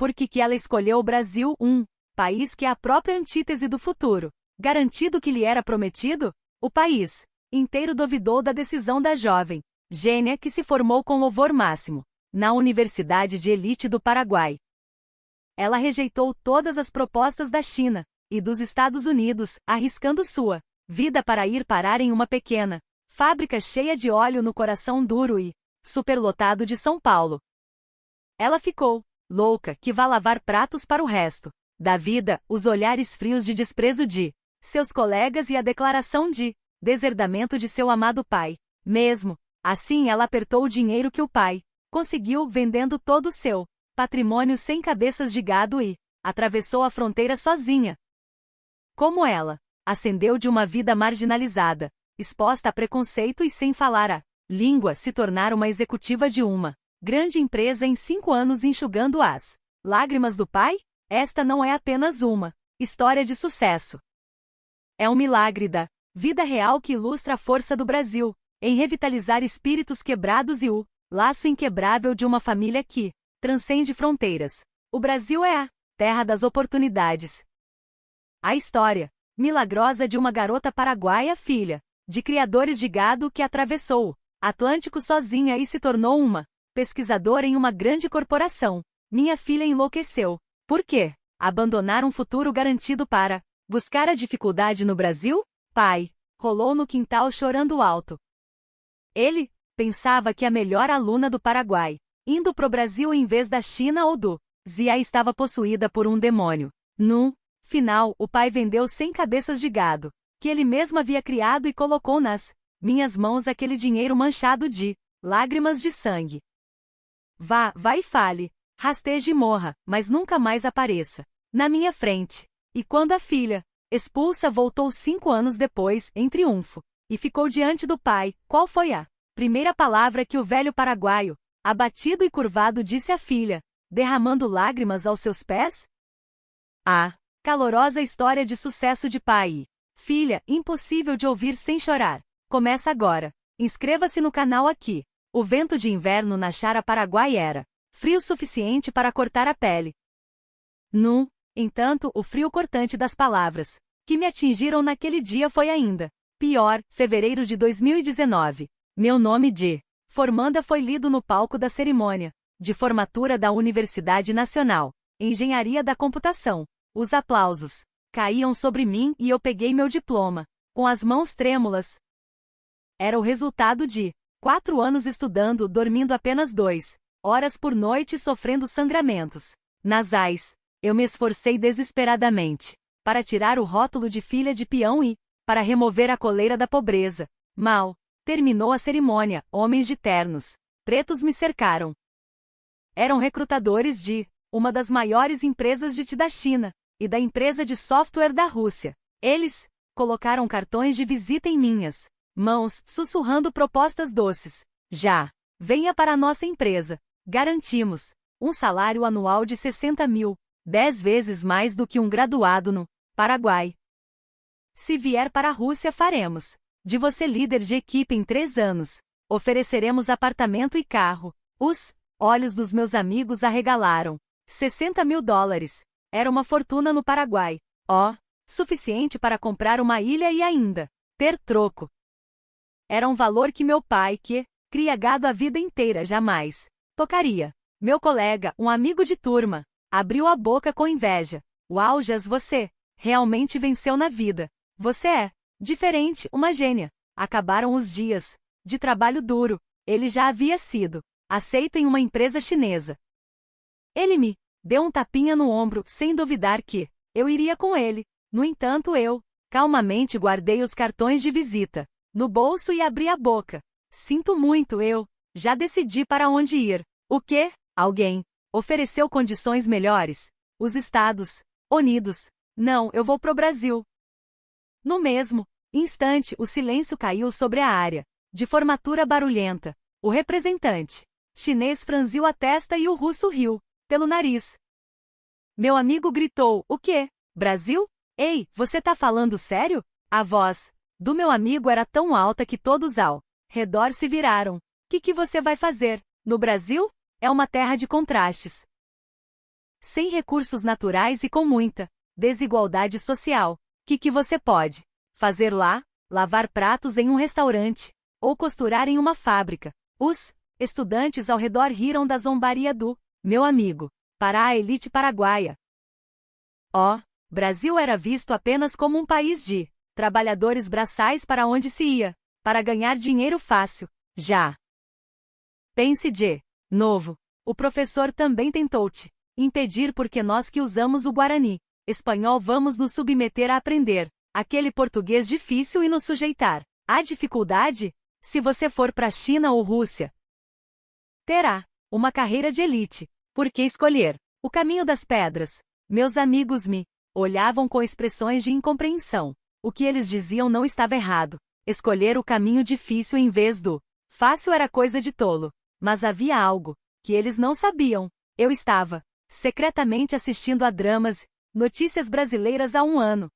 Por que ela escolheu o Brasil, um país que é a própria antítese do futuro, garantido que lhe era prometido? O país inteiro duvidou da decisão da jovem gênia que se formou com louvor máximo na Universidade de Elite do Paraguai. Ela rejeitou todas as propostas da China e dos Estados Unidos, arriscando sua vida para ir parar em uma pequena fábrica cheia de óleo no coração duro e superlotado de São Paulo. Ela ficou louca que vá lavar pratos para o resto da vida, os olhares frios de desprezo de seus colegas e a declaração de deserdamento de seu amado pai. Mesmo assim, ela apertou o dinheiro que o pai conseguiu vendendo todo o seu patrimônio sem cabeças de gado e atravessou a fronteira sozinha. Como ela ascendeu de uma vida marginalizada, exposta a preconceito e sem falar a língua, se tornar uma executiva de uma grande empresa em 5 anos enxugando as lágrimas do pai? Esta não é apenas uma história de sucesso. É um milagre da vida real que ilustra a força do Brasil em revitalizar espíritos quebrados e o laço inquebrável de uma família que transcende fronteiras. O Brasil é a terra das oportunidades. A história milagrosa de uma garota paraguaia, filha de criadores de gado, que atravessou o Atlântico sozinha e se tornou uma pesquisadora em uma grande corporação. Minha filha enlouqueceu. Por quê? Abandonar um futuro garantido para buscar a dificuldade no Brasil? Pai rolou no quintal chorando alto. Ele pensava que a melhor aluna do Paraguai, indo pro Brasil em vez da China ou do Zia, estava possuída por um demônio. No final, o pai vendeu 100 cabeças de gado, que ele mesmo havia criado, e colocou nas minhas mãos aquele dinheiro manchado de lágrimas de sangue. Vá e fale, rasteje e morra, mas nunca mais apareça na minha frente. E quando a filha expulsa voltou 5 anos depois, em triunfo, e ficou diante do pai, qual foi a primeira palavra que o velho paraguaio, abatido e curvado, disse à filha, derramando lágrimas aos seus pés? A calorosa história de sucesso de pai e filha, impossível de ouvir sem chorar. Começa agora. Inscreva-se no canal aqui. O vento de inverno na Chara Paraguai era frio o suficiente para cortar a pele. No entanto, o frio cortante das palavras que me atingiram naquele dia foi ainda pior. Fevereiro de 2019. Meu nome de formanda foi lido no palco da cerimônia de formatura da Universidade Nacional, Engenharia da Computação. Os aplausos caíam sobre mim e eu peguei meu diploma com as mãos trêmulas. Era o resultado de 4 anos estudando, dormindo apenas 2 horas por noite e sofrendo sangramentos nasais. Eu me esforcei desesperadamente para tirar o rótulo de filha de peão e para remover a coleira da pobreza. Mal terminou a cerimônia, homens de ternos pretos me cercaram. Eram recrutadores de uma das maiores empresas de TI da China e da empresa de software da Rússia. Eles colocaram cartões de visita em minhas mãos, sussurrando propostas doces. Já venha para a nossa empresa. Garantimos um salário anual de 60 mil, 10 vezes mais do que um graduado no Paraguai. Se vier para a Rússia, faremos de você líder de equipe em 3 anos. Ofereceremos apartamento e carro. Os olhos dos meus amigos arregalaram. 60 mil dólares. Era uma fortuna no Paraguai. Suficiente para comprar uma ilha e ainda ter troco. Era um valor que meu pai, que cria gado a vida inteira, jamais tocaria. Meu colega, um amigo de turma, abriu a boca com inveja. Uau, Jas, você realmente venceu na vida. Você é diferente, uma gênia. Acabaram os dias de trabalho duro. Ele já havia sido aceito em uma empresa chinesa. Ele me deu um tapinha no ombro, sem duvidar que eu iria com ele. No entanto, eu calmamente guardei os cartões de visita no bolso e abri a boca. Sinto muito, eu já decidi para onde ir. O quê? Alguém ofereceu condições melhores? Os Estados Unidos. Não, eu vou pro Brasil. No mesmo instante, o silêncio caiu sobre a área de formatura barulhenta. O representante chinês franziu a testa e o russo riu pelo nariz. Meu amigo gritou, o quê? Brasil? Ei, você tá falando sério? A voz do meu amigo era tão alta que todos ao redor se viraram. Que você vai fazer? No Brasil? É uma terra de contrastes. sem recursos naturais e com muita desigualdade social. Que você pode fazer lá? Lavar pratos em um restaurante ou costurar em uma fábrica. Os estudantes ao redor riram da zombaria do meu amigo para a elite paraguaia. Brasil era visto apenas como um país de trabalhadores braçais para onde se ia, para ganhar dinheiro fácil. Já pense de novo. O professor também tentou te impedir porque nós que usamos o Guarani espanhol vamos nos submeter a aprender aquele português difícil e nos sujeitar à dificuldade? Se você for para a China ou Rússia, terá uma carreira de elite. Por que escolher o caminho das pedras? Meus amigos me olhavam com expressões de incompreensão. O que eles diziam não estava errado. Escolher o caminho difícil em vez do fácil era coisa de tolo. Mas havia algo que eles não sabiam. Eu estava secretamente assistindo a dramas, notícias brasileiras há um ano.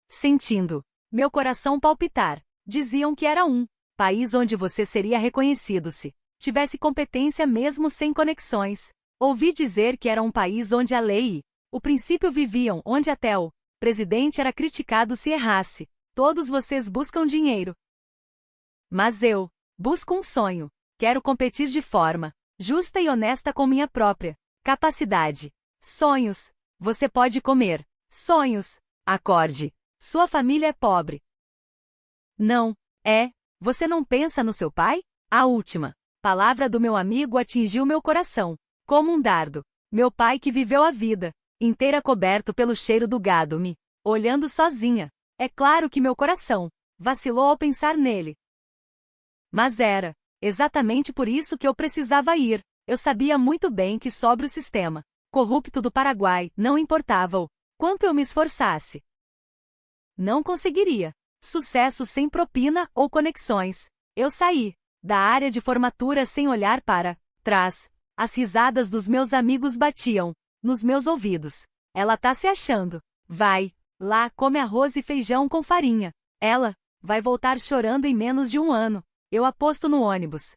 Sentindo meu coração palpitar. Diziam que era um país onde você seria reconhecido se tivesse competência mesmo sem conexões. Ouvi dizer que era um país onde a lei e o princípio viviam, onde até o presidente era criticado se errasse. Todos vocês buscam dinheiro. Mas eu busco um sonho. Quero competir de forma justa e honesta com minha própria capacidade. Sonhos. Você pode comer. Sonhos. Acorde. Sua família é pobre. Não. Você não pensa no seu pai? A última palavra do meu amigo atingiu meu coração, como um dardo. Meu pai que viveu a vida inteira coberto pelo cheiro do gado me olhando sozinha. É claro que meu coração vacilou ao pensar nele. Mas era exatamente por isso que eu precisava ir. Eu sabia muito bem que sobre o sistema corrupto do Paraguai não importava o quanto eu me esforçasse. Não conseguiria sucesso sem propina ou conexões. Eu saí da área de formatura sem olhar para trás. As risadas dos meus amigos batiam nos meus ouvidos. Ela tá se achando. Vai lá, come arroz e feijão com farinha. Ela vai voltar chorando em menos de um ano. Eu aposto no ônibus.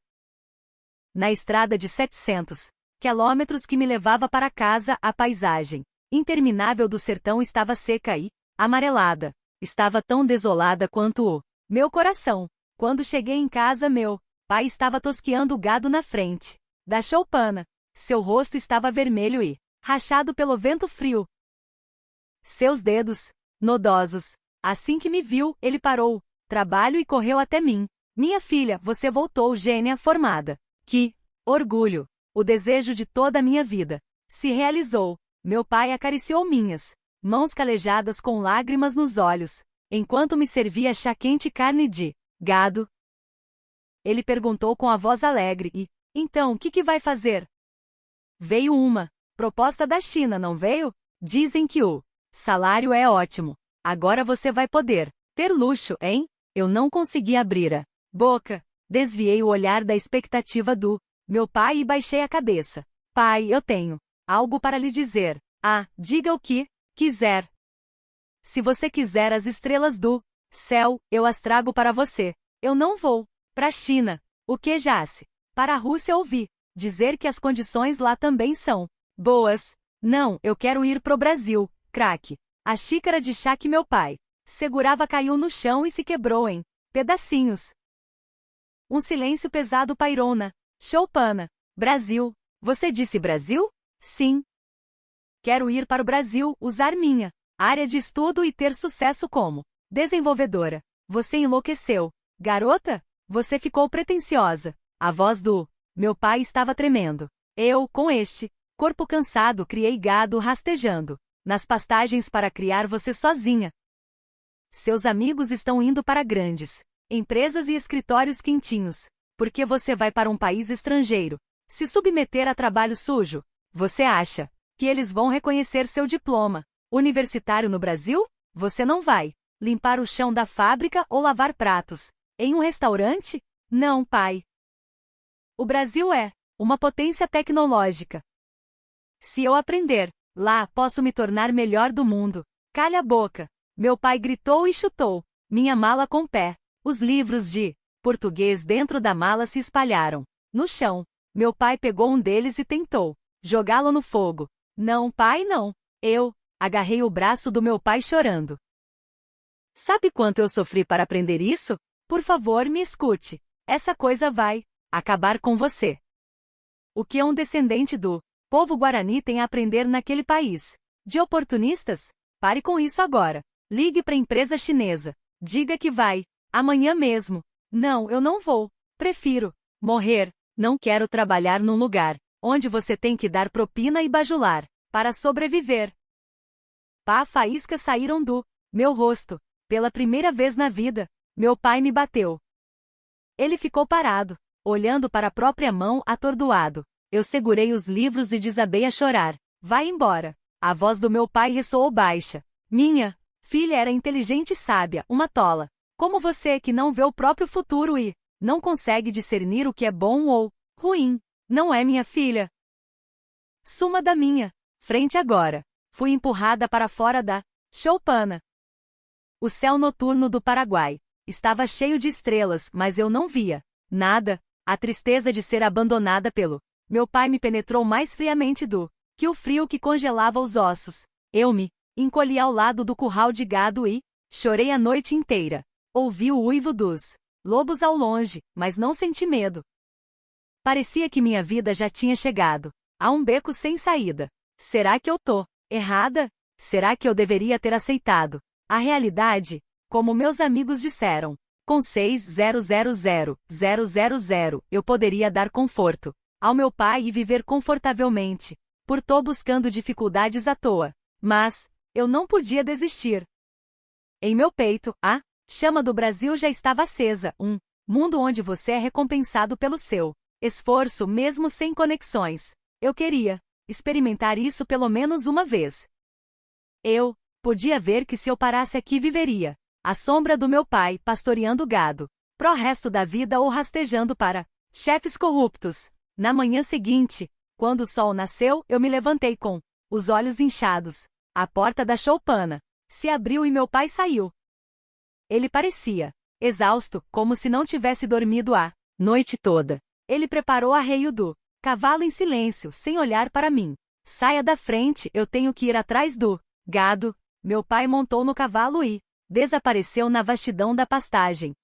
Na estrada de 700 quilômetros que me levava para casa, a paisagem interminável do sertão estava seca e amarelada. Estava tão desolada quanto o meu coração. Quando cheguei em casa, meu pai estava tosquiando o gado na frente da choupana. Seu rosto estava vermelho e rachado pelo vento frio. Seus dedos nodosos. Assim que me viu, ele parou trabalho e correu até mim. Minha filha, você voltou, gênia formada. Que orgulho! O desejo de toda a minha vida se realizou. Meu pai acariciou minhas mãos calejadas com lágrimas nos olhos, enquanto me servia chá quente e carne de gado. Ele perguntou com a voz alegre e, então, o que vai fazer? Veio uma proposta da China, não veio? Dizem que o salário é ótimo. Agora você vai poder ter luxo, hein? Eu não consegui abrir a boca. Desviei o olhar da expectativa do meu pai e baixei a cabeça. Pai, eu tenho algo para lhe dizer. Diga o que quiser. Se você quiser as estrelas do céu, eu as trago para você. Eu não vou para a China. O que jace? Para a Rússia ouvi dizer que as condições lá também são boas. Não, eu quero ir pro Brasil, craque. A xícara de chá que meu pai segurava caiu no chão e se quebrou em pedacinhos. Um silêncio pesado pairou na choupana. Brasil. Você disse Brasil? Sim. Quero ir para o Brasil, usar minha área de estudo e ter sucesso como desenvolvedora. Você enlouqueceu. Garota? Você ficou pretensiosa. A voz do meu pai estava tremendo. Eu, com este corpo cansado, criei gado rastejando nas pastagens para criar você sozinha. Seus amigos estão indo para grandes empresas e escritórios quentinhos. Por que você vai para um país estrangeiro se submeter a trabalho sujo? Você acha que eles vão reconhecer seu diploma universitário no Brasil? Você não vai limpar o chão da fábrica ou lavar pratos em um restaurante? Não, pai. O Brasil é uma potência tecnológica. Se eu aprender lá, posso me tornar melhor do mundo. Calha a boca. Meu pai gritou e chutou minha mala com o pé. Os livros de português dentro da mala se espalharam no chão. Meu pai pegou um deles e tentou jogá-lo no fogo. Não, pai, não. Eu agarrei o braço do meu pai chorando. Sabe quanto eu sofri para aprender isso? Por favor, me escute. Essa coisa vai acabar com você. O que um descendente do povo guarani tem a aprender naquele país? De oportunistas? Pare com isso agora. Ligue para a empresa chinesa. Diga que vai. Amanhã mesmo. Não, eu não vou. Prefiro morrer. Não quero trabalhar num lugar onde você tem que dar propina e bajular para sobreviver. Pá, faíscas saíram do meu rosto. Pela primeira vez na vida, meu pai me bateu. Ele ficou parado, olhando para a própria mão, atordoado. Eu segurei os livros e desabei a chorar. Vai embora. A voz do meu pai ressoou baixa. Minha filha era inteligente e sábia, uma tola. Como você que não vê o próprio futuro e não consegue discernir o que é bom ou ruim. Não é minha filha. Suma da minha frente agora. Fui empurrada para fora da choupana. O céu noturno do Paraguai estava cheio de estrelas, mas eu não via nada. A tristeza de ser abandonada pelo meu pai me penetrou mais friamente do que o frio que congelava os ossos. Eu me encolhi ao lado do curral de gado e chorei a noite inteira. Ouvi o uivo dos lobos ao longe, mas não senti medo. Parecia que minha vida já tinha chegado a um beco sem saída. Será que eu tô errada? Será que eu deveria ter aceitado a realidade? Como meus amigos disseram, com 6.000.000 eu poderia dar conforto ao meu pai e viver confortavelmente. Por tô buscando dificuldades à toa. Mas eu não podia desistir. Em meu peito, a chama do Brasil já estava acesa. Um mundo onde você é recompensado pelo seu esforço mesmo sem conexões. Eu queria experimentar isso pelo menos uma vez. Eu podia ver que se eu parasse aqui viveria à sombra do meu pai, pastoreando gado, pro resto da vida ou rastejando para chefes corruptos. Na manhã seguinte, quando o sol nasceu, eu me levantei com os olhos inchados. A porta da choupana se abriu e meu pai saiu. Ele parecia exausto, como se não tivesse dormido a noite toda. Ele preparou arreio do cavalo em silêncio, sem olhar para mim. Saia da frente, eu tenho que ir atrás do gado. Meu pai montou no cavalo e desapareceu na vastidão da pastagem.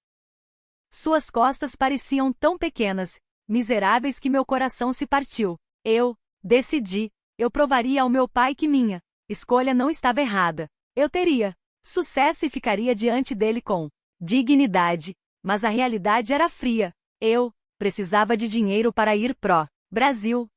Suas costas pareciam tão pequenas, miseráveis que meu coração se partiu. Eu decidi, eu provaria ao meu pai que minha escolha não estava errada. Eu teria sucesso e ficaria diante dele com dignidade, mas a realidade era fria. Eu precisava de dinheiro para ir pro Brasil.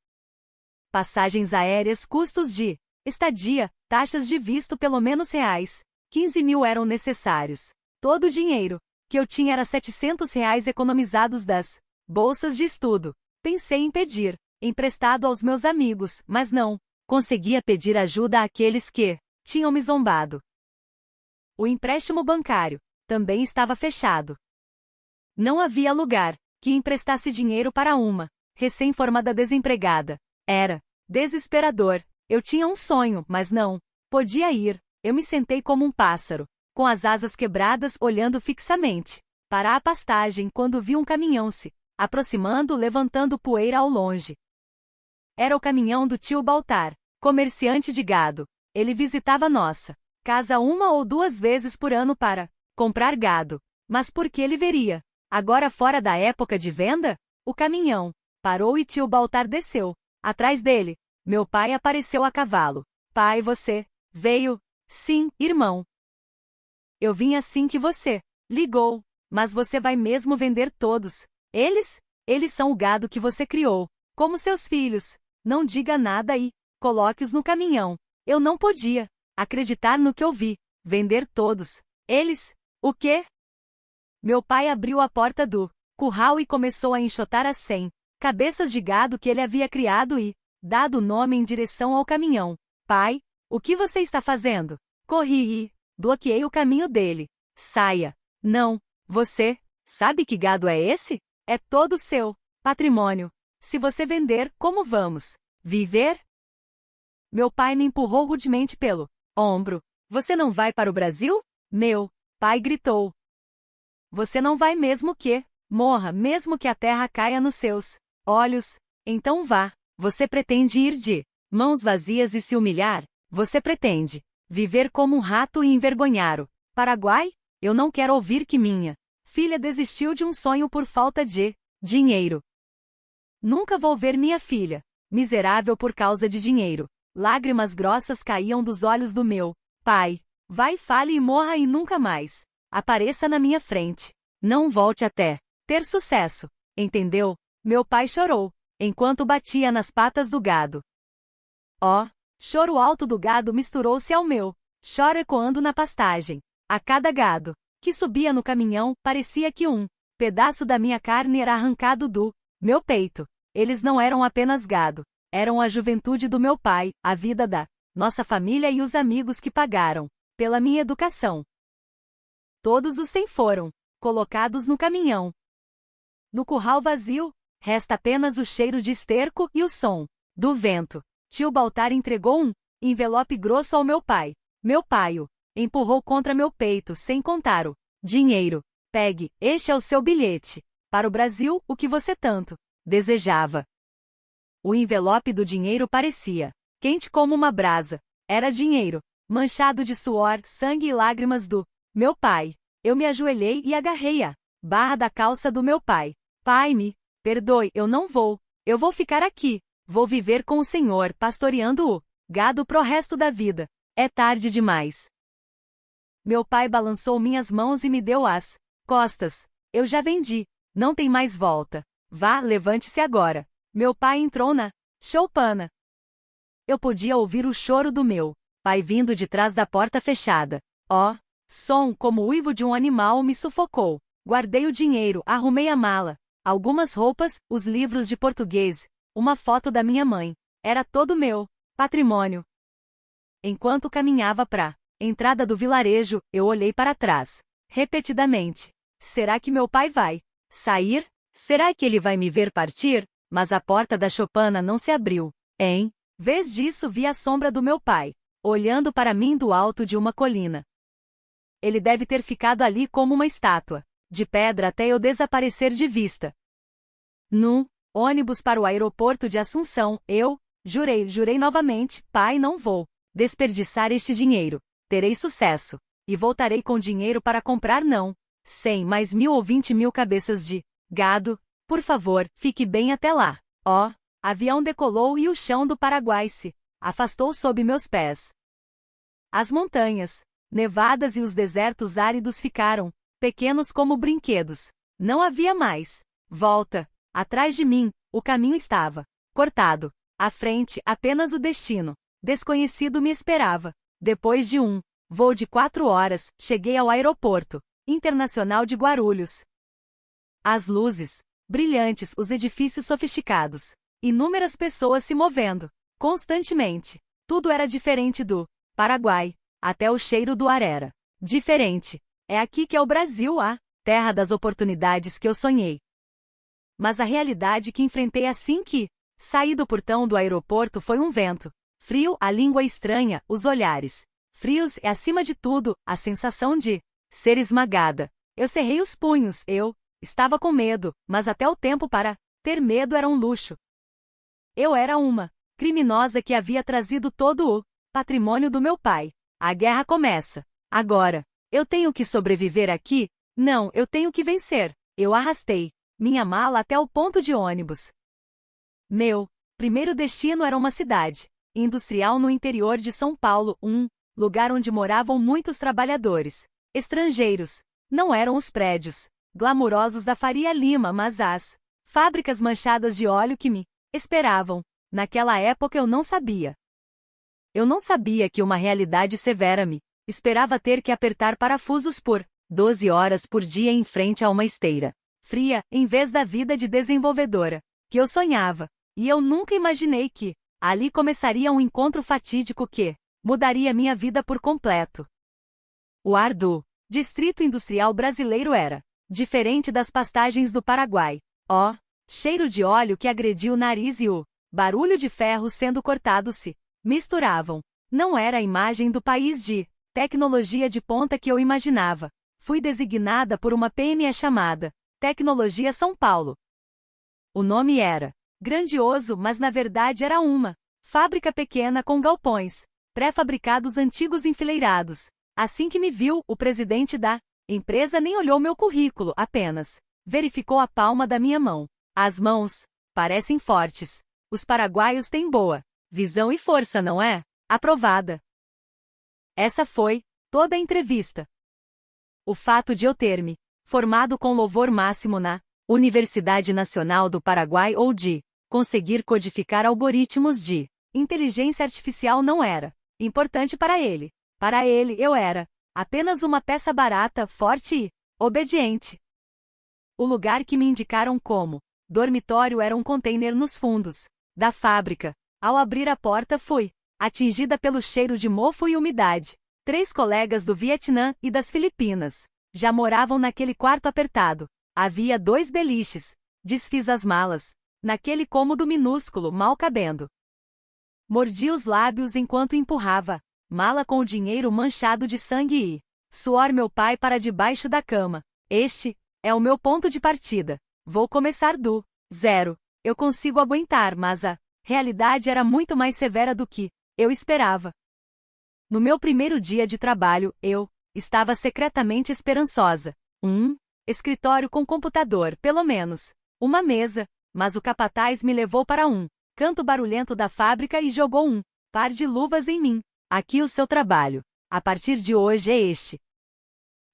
Passagens aéreas, custos de estadia, taxas de visto pelo menos reais. 15.000 eram necessários. Todo o dinheiro que eu tinha era R$ 700 economizados das bolsas de estudo. Pensei em pedir emprestado aos meus amigos, mas não conseguia pedir ajuda àqueles que tinham me zombado. O empréstimo bancário também estava fechado. Não havia lugar que emprestasse dinheiro para uma recém-formada desempregada. Era desesperador. Eu tinha um sonho, mas não podia ir. Eu me sentei como um pássaro, com as asas quebradas, olhando fixamente para a pastagem quando vi um caminhão se aproximando, levantando poeira ao longe. Era o caminhão do tio Baltar, comerciante de gado. Ele visitava nossa casa 1 ou 2 vezes por ano para comprar gado. Mas por que ele veria? Agora fora da época de venda? O caminhão parou e tio Baltar desceu. Atrás dele, meu pai apareceu a cavalo. Pai, você veio? Sim, irmão. Eu vim assim que você ligou. Mas você vai mesmo vender todos? Eles são o gado que você criou, como seus filhos. Não diga nada e coloque-os no caminhão. Eu não podia acreditar no que eu vi. Vender todos. Eles? O quê? Meu pai abriu a porta do curral e começou a enxotar as 100 cabeças de gado que ele havia criado e dado o nome em direção ao caminhão. Pai, o que você está fazendo? Corri e bloqueei o caminho dele. Saia. Não. Você sabe que gado é esse? É todo seu patrimônio. Se você vender, como vamos viver? Meu pai me empurrou rudemente pelo ombro. Você não vai para o Brasil? Meu pai gritou. Você não vai mesmo que morra, mesmo que a terra caia nos seus olhos. Então vá. Você pretende ir de Mãos vazias e se humilhar? Você pretende viver como um rato e envergonhar o Paraguai? Eu não quero ouvir que minha filha desistiu de um sonho por falta de dinheiro. Nunca vou ver minha filha miserável por causa de dinheiro. Lágrimas grossas caíam dos olhos do meu pai. Vai, fale e morra e nunca mais apareça na minha frente. Não volte até ter sucesso. Entendeu? Meu pai chorou, enquanto batia nas patas do gado. Oh! Choro alto do gado misturou-se ao meu choro ecoando na pastagem. A cada gado que subia no caminhão, parecia que um pedaço da minha carne era arrancado do meu peito. Eles não eram apenas gado, eram a juventude do meu pai, a vida da nossa família e os amigos que pagaram pela minha educação. Todos os 100 foram colocados no caminhão. No curral vazio, resta apenas o cheiro de esterco e o som do vento. Tio Baltar entregou um envelope grosso ao meu pai. Meu pai o empurrou contra meu peito sem contar o dinheiro. Pegue, este é o seu bilhete para o Brasil, o que você tanto desejava. O envelope do dinheiro parecia quente como uma brasa. Era dinheiro, manchado de suor, sangue e lágrimas do meu pai. Eu me ajoelhei e agarrei a barra da calça do meu pai. Pai, me perdoe, eu não vou. Eu vou ficar aqui. Vou viver com o Senhor, pastoreando o gado pro resto da vida. É tarde demais. Meu pai balançou minhas mãos e me deu as costas. Eu já vendi. Não tem mais volta. Vá, levante-se agora. Meu pai entrou na choupana. Eu podia ouvir o choro do meu pai vindo de trás da porta fechada. Oh! Som como o uivo de um animal me sufocou. Guardei o dinheiro, arrumei a mala, algumas roupas, os livros de português, uma foto da minha mãe. Era todo meu patrimônio. Enquanto caminhava para a entrada do vilarejo, eu olhei para trás, repetidamente. Será que meu pai vai sair? Será que ele vai me ver partir? Mas a porta da choupana não se abriu. Em vez disso, vi a sombra do meu pai, olhando para mim do alto de uma colina. Ele deve ter ficado ali como uma estátua de pedra até eu desaparecer de vista. No ônibus para o aeroporto de Assunção, eu jurei novamente, pai, não vou desperdiçar este dinheiro. Terei sucesso. E voltarei com dinheiro para comprar não 100 mais 1.000 ou 20.000 cabeças de gado. Por favor, fique bem até lá. Oh! Avião decolou e o chão do Paraguai se afastou sob meus pés. As montanhas nevadas e os desertos áridos ficaram pequenos como brinquedos. Não havia mais volta. Atrás de mim, o caminho estava cortado. À frente, apenas o destino desconhecido me esperava. Depois de um voo de 4 horas, cheguei ao aeroporto internacional de Guarulhos. As luzes brilhantes, os edifícios sofisticados, inúmeras pessoas se movendo constantemente. Tudo era diferente do Paraguai. Até o cheiro do ar era diferente. É aqui que é o Brasil, a terra das oportunidades que eu sonhei. Mas a realidade que enfrentei assim que saí do portão do aeroporto foi um vento frio, a língua estranha, os olhares frios e, acima de tudo, a sensação de ser esmagada. Eu cerrei os punhos, eu estava com medo, mas até o tempo para ter medo era um luxo. Eu era uma criminosa que havia trazido todo o patrimônio do meu pai. A guerra começa. Agora. Eu tenho que sobreviver aqui? Não, eu tenho que vencer. Eu arrastei minha mala até o ponto de ônibus. Meu primeiro destino era uma cidade industrial no interior de São Paulo, um lugar onde moravam muitos trabalhadores estrangeiros. Não eram os prédios glamurosos da Faria Lima, mas as fábricas manchadas de óleo que me esperavam. Naquela época eu não sabia. Eu não sabia que uma realidade severa me esperava ter que apertar parafusos por 12 horas por dia em frente a uma esteira fria, em vez da vida de desenvolvedora que eu sonhava. E eu nunca imaginei que ali começaria um encontro fatídico que mudaria minha vida por completo. O ar do Distrito Industrial Brasileiro era diferente das pastagens do Paraguai. Oh! Cheiro de óleo que agredia o nariz e o barulho de ferro sendo cortado se misturavam. Não era a imagem do país de tecnologia de ponta que eu imaginava. Fui designada por uma PME chamada Tecnologia São Paulo. O nome era grandioso, mas na verdade era uma Fábrica pequena com galpões, pré-fabricados antigos enfileirados. Assim que me viu, o presidente da empresa nem olhou meu currículo, apenas verificou a palma da minha mão. As mãos parecem fortes. Os paraguaios têm boa visão e força, não é? Aprovada. Essa foi toda a entrevista. O fato de eu ter me formado com louvor máximo na Universidade Nacional do Paraguai ou de conseguir codificar algoritmos de inteligência artificial não era importante para ele. Para ele, eu era apenas uma peça barata, forte e obediente. O lugar que me indicaram como dormitório era um container nos fundos da fábrica. Ao abrir a porta, fui atingida pelo cheiro de mofo e umidade. 3 colegas do Vietnã e das Filipinas já moravam naquele quarto apertado. Havia 2 beliches. Desfiz as malas naquele cômodo minúsculo, mal cabendo. Mordi os lábios enquanto empurrava mala com o dinheiro manchado de sangue e suor meu pai para debaixo da cama. Este é o meu ponto de partida. Vou começar do zero. Eu consigo aguentar, mas a realidade era muito mais severa do que eu esperava. No meu primeiro dia de trabalho, eu estava secretamente esperançosa. Escritório com computador, pelo menos uma mesa, mas o capataz me levou para um canto barulhento da fábrica e jogou um par de luvas em mim. Aqui o seu trabalho. A partir de hoje é este.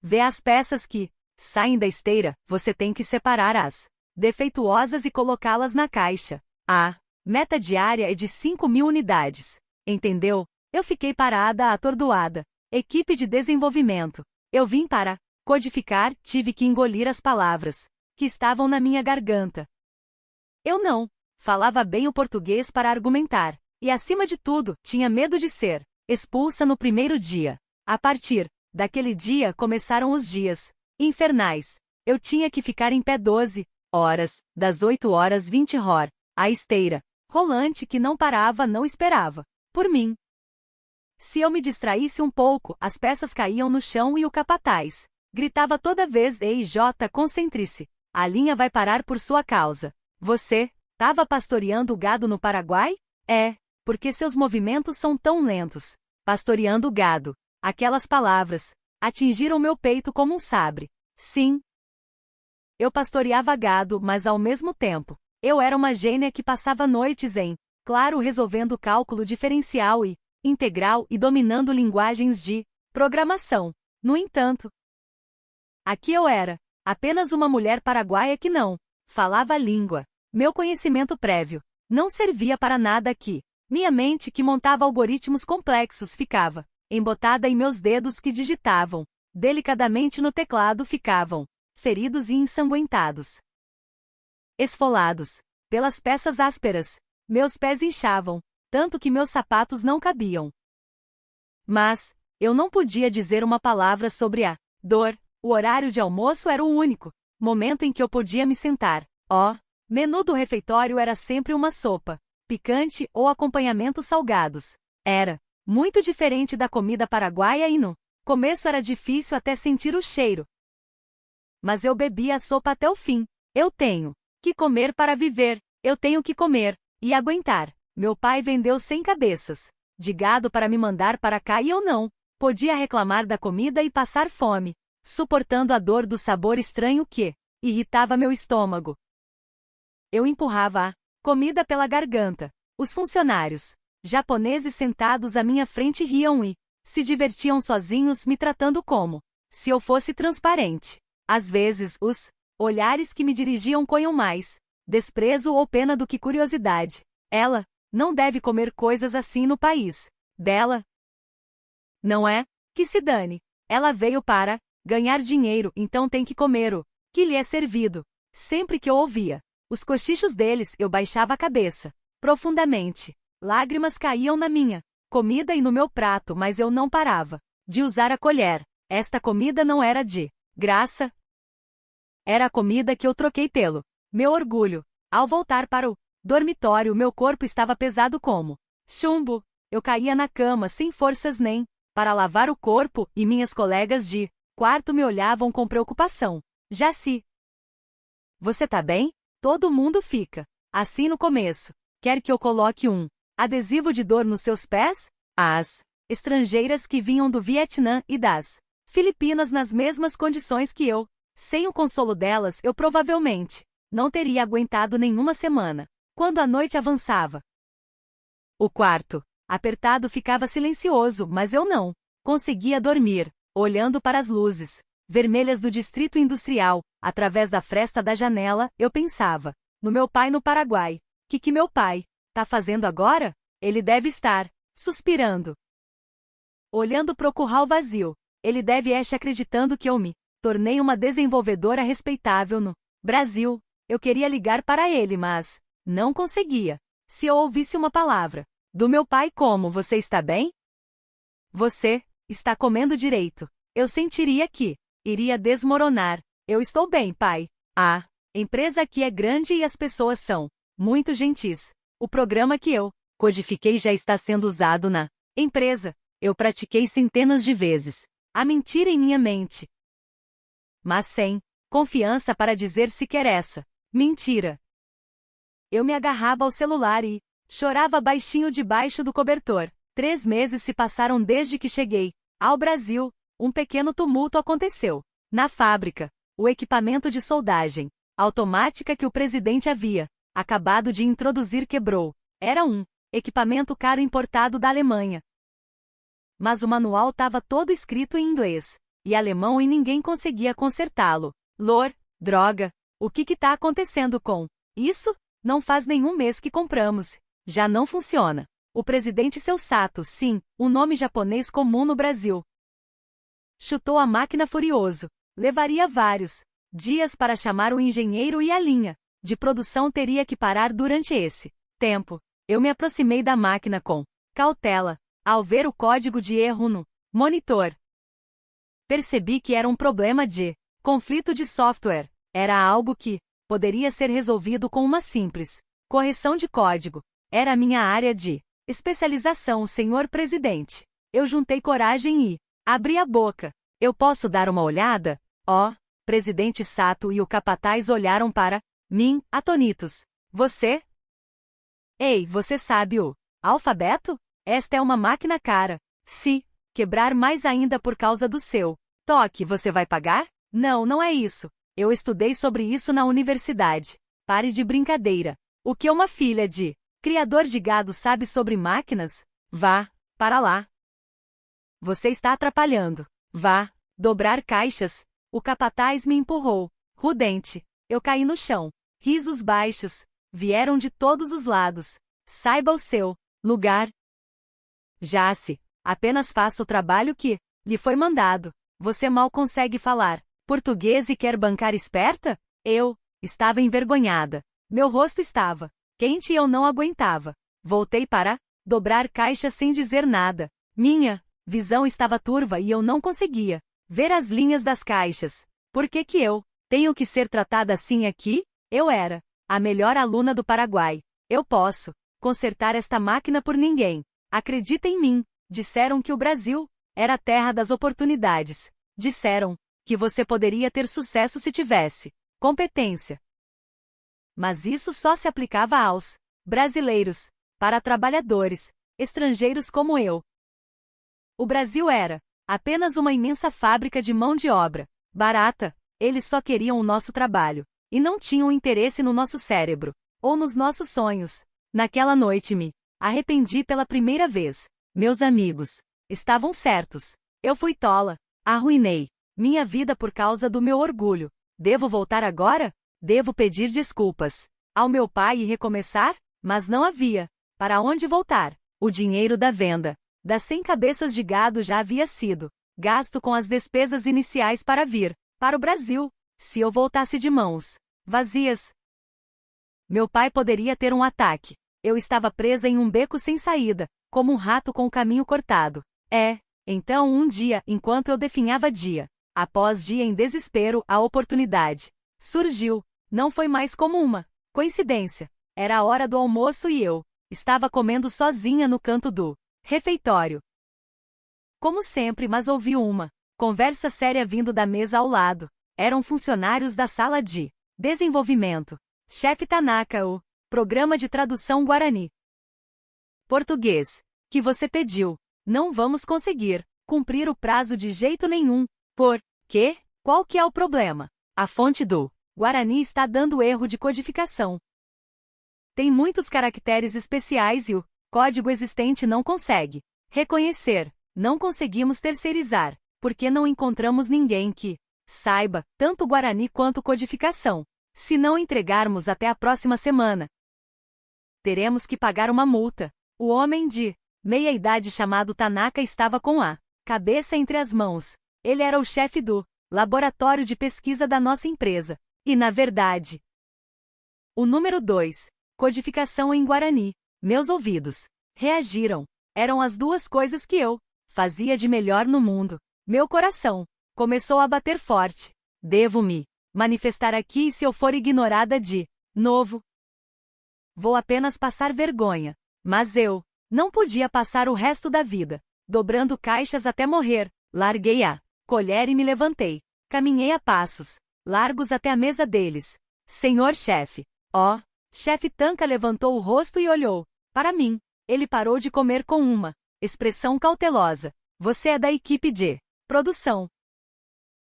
Vê as peças que saem da esteira, você tem que separar as defeituosas e colocá-las na caixa. A meta diária é de 5.000 unidades. Entendeu? Eu fiquei parada, atordoada. Equipe de desenvolvimento. Eu vim para codificar, tive que engolir as palavras que estavam na minha garganta. Eu não falava bem o português para argumentar. E acima de tudo, tinha medo de ser expulsa no primeiro dia. A partir daquele dia começaram os dias infernais. Eu tinha que ficar em pé 12 horas, das 8 horas 20 hor. A esteira rolante que não parava não esperava por mim. Se eu me distraísse um pouco, as peças caíam no chão e o capataz gritava toda vez: "Ei, Jota, concentre-se. A linha vai parar por sua causa. Você estava pastoreando o gado no Paraguai? É. Porque seus movimentos são tão lentos. Pastoreando o gado." Aquelas palavras atingiram meu peito como um sabre. Sim. Eu pastoreava gado, mas ao mesmo tempo, eu era uma gênia que passava noites em claro resolvendo cálculo diferencial e integral e dominando linguagens de programação. No entanto, aqui eu era apenas uma mulher paraguaia que não falava a língua. Meu conhecimento prévio não servia para nada aqui. Minha mente, que montava algoritmos complexos, ficava embotada e meus dedos, que digitavam delicadamente no teclado, ficavam feridos e ensanguentados. Esfolados pelas peças ásperas, meus pés inchavam, tanto que meus sapatos não cabiam. Mas eu não podia dizer uma palavra sobre a dor. O horário de almoço era o único momento em que eu podia me sentar. Menu do refeitório era sempre uma sopa picante ou acompanhamentos salgados. Era muito diferente da comida paraguaia e no começo era difícil até sentir o cheiro. Mas eu bebia a sopa até o fim. Eu tenho que comer para viver. Eu tenho que comer e aguentar. Meu pai vendeu 100 cabeças de gado para me mandar para cá e eu não podia reclamar da comida e passar fome, suportando a dor do sabor estranho que irritava meu estômago. Eu empurrava a comida pela garganta. Os funcionários japoneses sentados à minha frente riam e se divertiam sozinhos, me tratando como se eu fosse transparente. Às vezes, os olhares que me dirigiam conham mais desprezo ou pena do que curiosidade. Ela não deve comer coisas assim no país dela. Não é? Que se dane. Ela veio para ganhar dinheiro, então tem que comer o que lhe é servido. Sempre que eu ouvia os cochichos deles, eu baixava a cabeça profundamente. Lágrimas caíam na minha comida e no meu prato, mas eu não parava de usar a colher. Esta comida não era de graça. Era a comida que eu troquei pelo meu orgulho. Ao voltar para o dormitório, meu corpo estava pesado como chumbo. Eu caía na cama sem forças nem para lavar o corpo e minhas colegas de quarto me olhavam com preocupação. Jaci, você tá bem? Todo mundo fica assim no começo. Quer que eu coloque um Adesivo de dor nos seus pés? As estrangeiras que vinham do Vietnã e das Filipinas nas mesmas condições que eu. Sem o consolo delas, eu provavelmente não teria aguentado nenhuma semana. Quando a noite avançava, o quarto, apertado, ficava silencioso, mas eu não conseguia dormir, olhando para as luzes vermelhas do distrito industrial. Através da fresta da janela, eu pensava no meu pai no Paraguai. Que meu pai tá fazendo agora? Ele deve estar suspirando, olhando pro curral vazio. Ele deve estar acreditando que eu me tornei uma desenvolvedora respeitável no Brasil. Eu queria ligar para ele, mas não conseguia. Se eu ouvisse uma palavra do meu pai como "Você está bem? Você está comendo direito?", eu sentiria que iria desmoronar. Eu estou bem, pai. A empresa aqui é grande e as pessoas são muito gentis. O programa que eu codifiquei já está sendo usado na empresa. Eu pratiquei centenas de vezes a mentira em minha mente, mas sem confiança para dizer sequer essa mentira. Eu me agarrava ao celular e chorava baixinho debaixo do cobertor. 3 meses se passaram desde que cheguei ao Brasil. Um pequeno tumulto aconteceu na fábrica. O equipamento de soldagem automática que o presidente havia acabado de introduzir quebrou. Era um equipamento caro importado da Alemanha. Mas o manual estava todo escrito em inglês e alemão e ninguém conseguia consertá-lo. Lor, droga, o que tá acontecendo com isso? Não faz nenhum mês que compramos. Já não funciona. O presidente Seu Sato, sim, um nome japonês comum no Brasil, chutou a máquina furioso. Levaria vários dias para chamar o engenheiro e a linha de produção teria que parar durante esse tempo. Eu me aproximei da máquina com cautela. Ao ver o código de erro no monitor, percebi que era um problema de conflito de software. Era algo que poderia ser resolvido com uma simples correção de código. Era a minha área de especialização, senhor presidente. Eu juntei coragem e abri a boca. Eu posso dar uma olhada? Presidente Sato e o capataz olharam para mim, atônitos. Você? Ei, você sabe o alfabeto? Esta é uma máquina cara. Se quebrar mais ainda por causa do seu toque, você vai pagar? Não, não é isso. Eu estudei sobre isso na universidade. Pare de brincadeira. O que uma filha de criador de gado sabe sobre máquinas? Vá para lá. Você está atrapalhando. Vá dobrar caixas. O capataz me empurrou. Rudente. Eu caí no chão. Risos baixos vieram de todos os lados. Saiba o seu lugar. Jace, apenas faça o trabalho que lhe foi mandado. Você mal consegue falar português e quer bancar esperta? Eu estava envergonhada. Meu rosto estava quente e eu não aguentava. Voltei para dobrar caixas sem dizer nada. Minha visão estava turva e eu não conseguia ver as linhas das caixas. Por que eu tenho que ser tratada assim aqui? Eu era a melhor aluna do Paraguai. Eu posso consertar esta máquina por ninguém. Acredita em mim. Disseram que o Brasil era a terra das oportunidades. Disseram que você poderia ter sucesso se tivesse competência. Mas isso só se aplicava aos brasileiros, para trabalhadores estrangeiros como eu. O Brasil era apenas uma imensa fábrica de mão de obra barata. Eles só queriam o nosso trabalho e não tinham interesse no nosso cérebro ou nos nossos sonhos. Naquela noite me arrependi pela primeira vez. Meus amigos estavam certos. Eu fui tola. Arruinei minha vida por causa do meu orgulho. Devo voltar agora? Devo pedir desculpas ao meu pai e recomeçar? Mas não havia para onde voltar. O dinheiro da venda das 100 cabeças de gado já havia sido gasto com as despesas iniciais para vir para o Brasil. Se eu voltasse de mãos vazias, meu pai poderia ter um ataque. Eu estava presa em um beco sem saída, como um rato com o caminho cortado. Então um dia, enquanto eu definhava dia após dia em desespero, a oportunidade surgiu. Não foi mais como uma coincidência. Era a hora do almoço e eu estava comendo sozinha no canto do refeitório. Como sempre, mas ouvi uma conversa séria vindo da mesa ao lado. Eram funcionários da sala de desenvolvimento. Chefe Tanaka, o programa de tradução Guarani. Português. Que você pediu. Não vamos conseguir cumprir o prazo de jeito nenhum. Por quê? Qual que é o problema? A fonte do Guarani está dando erro de codificação. Tem muitos caracteres especiais e o código existente não consegue reconhecer. Não conseguimos terceirizar, porque não encontramos ninguém que saiba tanto Guarani quanto codificação. Se não entregarmos até a próxima semana, teremos que pagar uma multa. O homem de meia-idade chamado Tanaka estava com a cabeça entre as mãos. Ele era o chefe do laboratório de pesquisa da nossa empresa. E, na verdade, o número 2, codificação em Guarani. Meus ouvidos reagiram. Eram as duas coisas que eu fazia de melhor no mundo. Meu coração começou a bater forte. Devo me manifestar aqui e se eu for ignorada de novo, vou apenas passar vergonha. Mas eu não podia passar o resto da vida dobrando caixas até morrer. Larguei a colher e me levantei. Caminhei a passos largos até a mesa deles. Senhor chefe. Ó, chefe Tanaka levantou o rosto e olhou para mim. Ele parou de comer com uma expressão cautelosa. Você é da equipe de produção,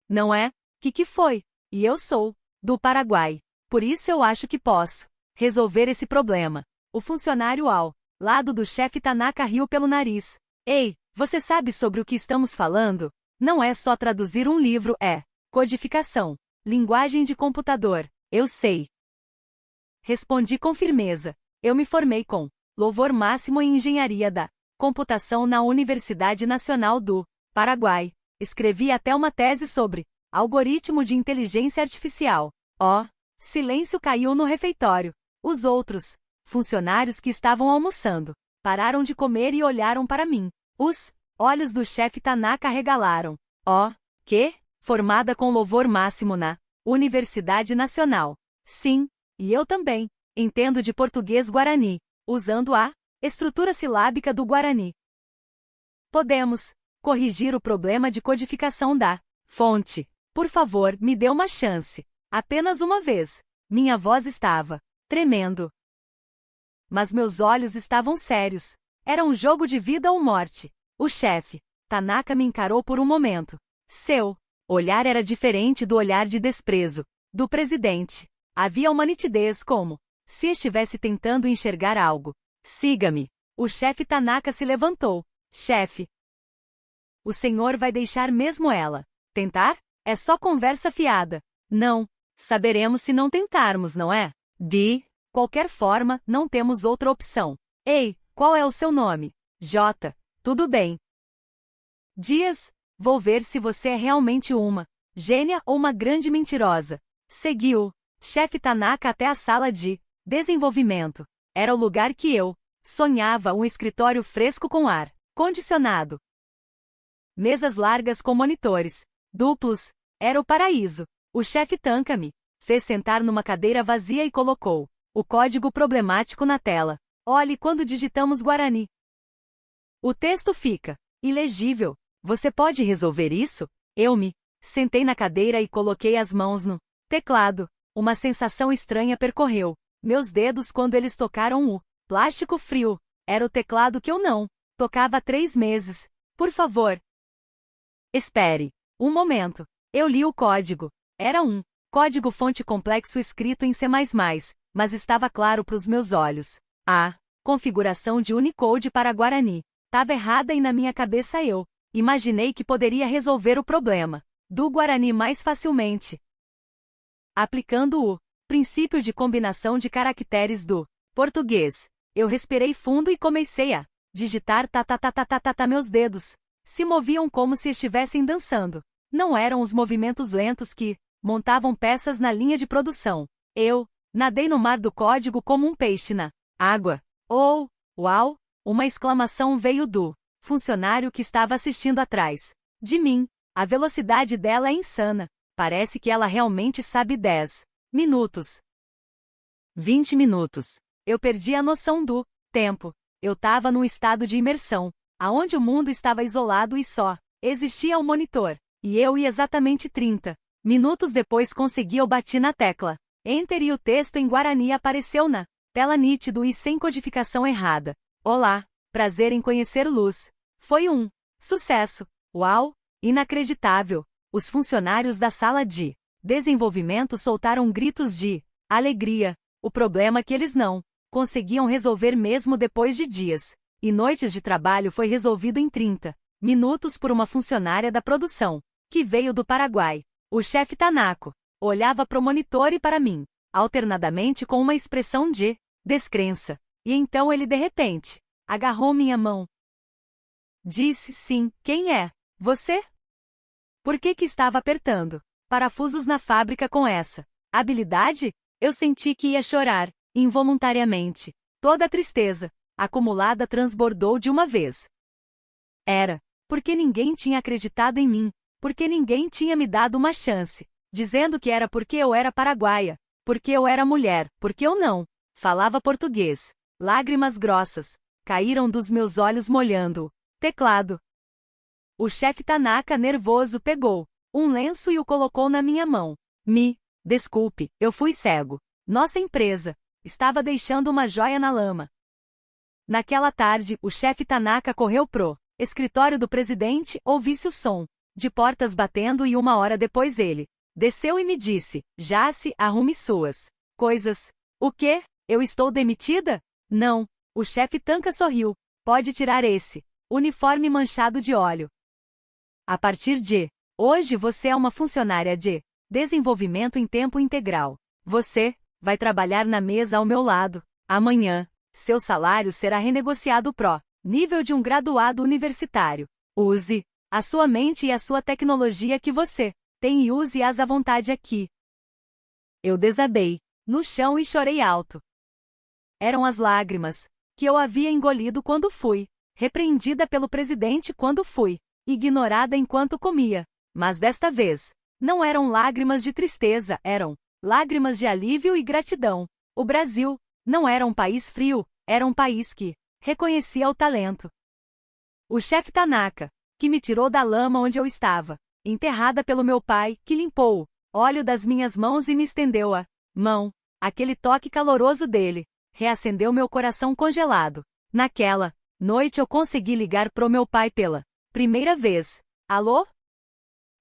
não é? Que foi? E eu sou do Paraguai. Por isso eu acho que posso resolver esse problema. O funcionário ao lado do chefe Tanaka riu pelo nariz. Ei, você sabe sobre o que estamos falando? Não é só traduzir um livro, é codificação, linguagem de computador. Eu sei. Respondi com firmeza. Eu me formei com louvor máximo em engenharia da computação na Universidade Nacional do Paraguai. Escrevi até uma tese sobre algoritmo de inteligência artificial. Ó, silêncio caiu no refeitório. Os outros funcionários que estavam almoçando pararam de comer e olharam para mim. Os olhos do chefe Tanaka regalaram. Ó, que? Formada com louvor máximo na Universidade Nacional. Sim, e eu também. Entendo de português guarani, usando a estrutura silábica do Guarani. Podemos corrigir o problema de codificação da fonte. Por favor, me dê uma chance. Apenas uma vez. Minha voz estava tremendo. Mas meus olhos estavam sérios. Era um jogo de vida ou morte. O chefe Tanaka me encarou por um momento. Seu olhar era diferente do olhar de desprezo do presidente. Havia uma nitidez como se estivesse tentando enxergar algo. Siga-me. O chefe Tanaka se levantou. Chefe, o senhor vai deixar mesmo ela tentar? É só conversa fiada. Não. Saberemos se não tentarmos, não é? De qualquer forma, não temos outra opção. Ei, qual é o seu nome? J. Tudo bem. Dias, vou ver se você é realmente uma gênia ou uma grande mentirosa. Seguiu chefe Tanaka até a sala de desenvolvimento. Era o lugar que eu sonhava, um escritório fresco com ar condicionado. Mesas largas com monitores duplos. Era o paraíso. O chefe Tanaka me fez sentar numa cadeira vazia e colocou o código problemático na tela. Olhe quando digitamos Guarani. O texto fica ilegível. Você pode resolver isso? Eu me sentei na cadeira e coloquei as mãos no teclado. Uma sensação estranha percorreu meus dedos quando eles tocaram o plástico frio. Era o teclado que eu não tocava há 3 meses. Por favor. Espere um momento. Eu li o código. Era um código-fonte complexo escrito em C++, mas estava claro para os meus olhos. A configuração de Unicode para Guarani estava errada e na minha cabeça eu imaginei que poderia resolver o problema do Guarani mais facilmente aplicando o princípio de combinação de caracteres do português. Eu respirei fundo e comecei a digitar meus dedos se moviam como se estivessem dançando. Não eram os movimentos lentos que montavam peças na linha de produção. Eu nadei no mar do código como um peixe na água. Oh, uau! Uma exclamação veio do funcionário que estava assistindo atrás de mim. A velocidade dela é insana. Parece que ela realmente sabe 10 minutos. 20 minutos. Eu perdi a noção do tempo. Eu estava num estado de imersão, aonde o mundo estava isolado e só existia o monitor. E eu ia exatamente 30 minutos depois consegui, eu bati na tecla Enter e o texto em Guarani apareceu na tela nítido e sem codificação errada. Olá, prazer em conhecer Luz. Foi um sucesso. Uau, inacreditável. Os funcionários da sala de desenvolvimento soltaram gritos de alegria. O problema é que eles não conseguiam resolver mesmo depois de dias e noites de trabalho foi resolvido em 30 minutos por uma funcionária da produção, que veio do Paraguai. O chefe Tanaka olhava para o monitor e para mim, alternadamente com uma expressão de descrença. E então ele de repente agarrou minha mão. Disse sim, quem é? Você? Por que estava apertando parafusos na fábrica com essa habilidade? Eu senti que ia chorar, involuntariamente. Toda a tristeza acumulada transbordou de uma vez. Era porque ninguém tinha acreditado em mim, porque ninguém tinha me dado uma chance, dizendo que era porque eu era paraguaia, porque eu era mulher, porque eu não falava português. Lágrimas grossas caíram dos meus olhos molhando o teclado. O chefe Tanaka, nervoso, pegou um lenço e o colocou na minha mão. Desculpe, eu fui cego. Nossa empresa estava deixando uma joia na lama. Naquela tarde, o chefe Tanaka correu pro escritório do presidente, ouvi-se o som de portas batendo e 1 hora depois ele desceu e me disse: Jace, arrume suas coisas. O quê? Eu estou demitida? Não. O chefe Tanaka sorriu. Pode tirar esse uniforme manchado de óleo. A partir de hoje você é uma funcionária de desenvolvimento em tempo integral. Você vai trabalhar na mesa ao meu lado. Amanhã, seu salário será renegociado pro nível de um graduado universitário. Use a sua mente e a sua tecnologia que você tem e use-as à vontade aqui. Eu desabei no chão e chorei alto. Eram as lágrimas que eu havia engolido quando fui repreendida pelo presidente, quando fui ignorada enquanto comia. Mas desta vez, não eram lágrimas de tristeza, eram lágrimas de alívio e gratidão. O Brasil não era um país frio, era um país que reconhecia o talento. O chefe Tanaka, que me tirou da lama onde eu estava, enterrada pelo meu pai, que limpou o óleo das minhas mãos e me estendeu a mão. Aquele toque caloroso dele reacendeu meu coração congelado. Naquela noite eu consegui ligar pro meu pai pela primeira vez. Alô?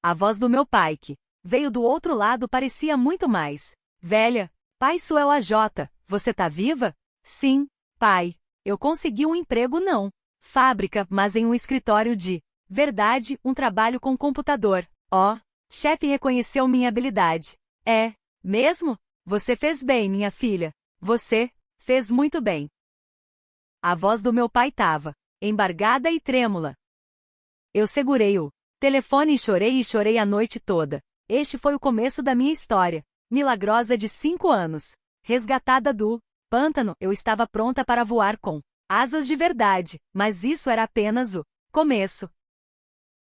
A voz do meu pai, que veio do outro lado, parecia muito mais velha. Pai Suel AJ, você tá viva? Sim, pai. Eu consegui um emprego não fábrica, mas em um escritório de verdade, um trabalho com computador. Ó, chefe reconheceu minha habilidade. É mesmo? Você fez bem, minha filha. Você fez muito bem. A voz do meu pai estava embargada e trêmula. Eu segurei o telefone e chorei a noite toda. Este foi o começo da minha história milagrosa de 5 anos. Resgatada do pântano, eu estava pronta para voar com asas de verdade, mas isso era apenas o começo.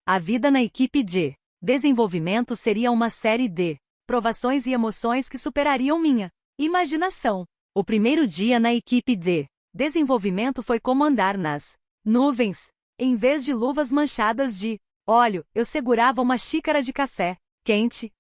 A vida na equipe de desenvolvimento seria uma série de provações e emoções que superariam minha imaginação. O primeiro dia na equipe de desenvolvimento foi como andar nas nuvens. Em vez de luvas manchadas de óleo, eu segurava uma xícara de café quente.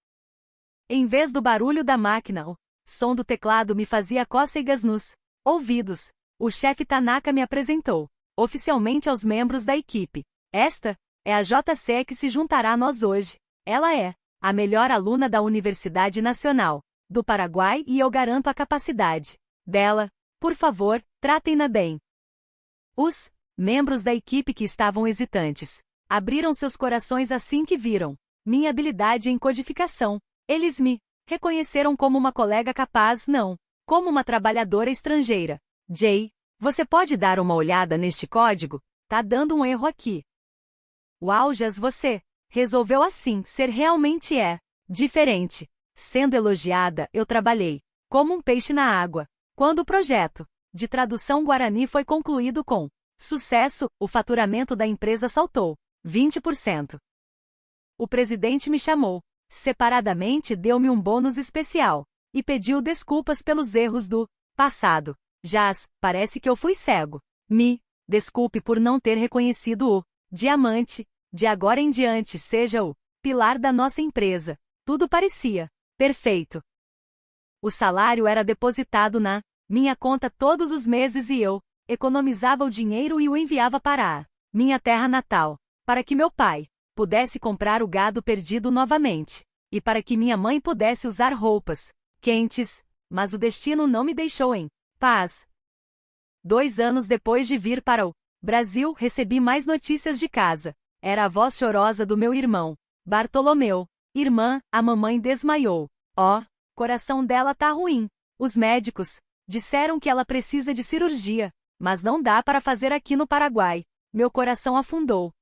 Em vez do barulho da máquina, o som do teclado me fazia cócegas nos ouvidos. O chefe Tanaka me apresentou oficialmente aos membros da equipe. Esta é a JC que se juntará a nós hoje. Ela é a melhor aluna da Universidade Nacional do Paraguai e eu garanto a capacidade dela. Por favor, tratem-na bem. Os membros da equipe que estavam hesitantes abriram seus corações assim que viram minha habilidade em codificação. Eles me reconheceram como uma colega capaz, não como uma trabalhadora estrangeira. Jay, você pode dar uma olhada neste código? Tá dando um erro aqui. Uau, Jas, você resolveu assim ser realmente diferente. Sendo elogiada, eu trabalhei como um peixe na água. Quando o projeto de tradução Guarani foi concluído com sucesso, o faturamento da empresa saltou 20%. O presidente me chamou separadamente, deu-me um bônus especial e pediu desculpas pelos erros do passado. Jas, parece que eu fui cego. Me desculpe por não ter reconhecido o diamante. De agora em diante seja o pilar da nossa empresa. Tudo parecia perfeito. O salário era depositado na minha conta todos os meses e eu economizava o dinheiro e o enviava para a minha terra natal, para que meu pai pudesse comprar o gado perdido novamente, e para que minha mãe pudesse usar roupas quentes, mas o destino não me deixou em paz. 2 anos depois de vir para o Brasil, recebi mais notícias de casa. Era a voz chorosa do meu irmão, Bartolomeu. Irmã, a mamãe desmaiou. Coração dela tá ruim. Os médicos disseram que ela precisa de cirurgia, mas não dá para fazer aqui no Paraguai. Meu coração afundou.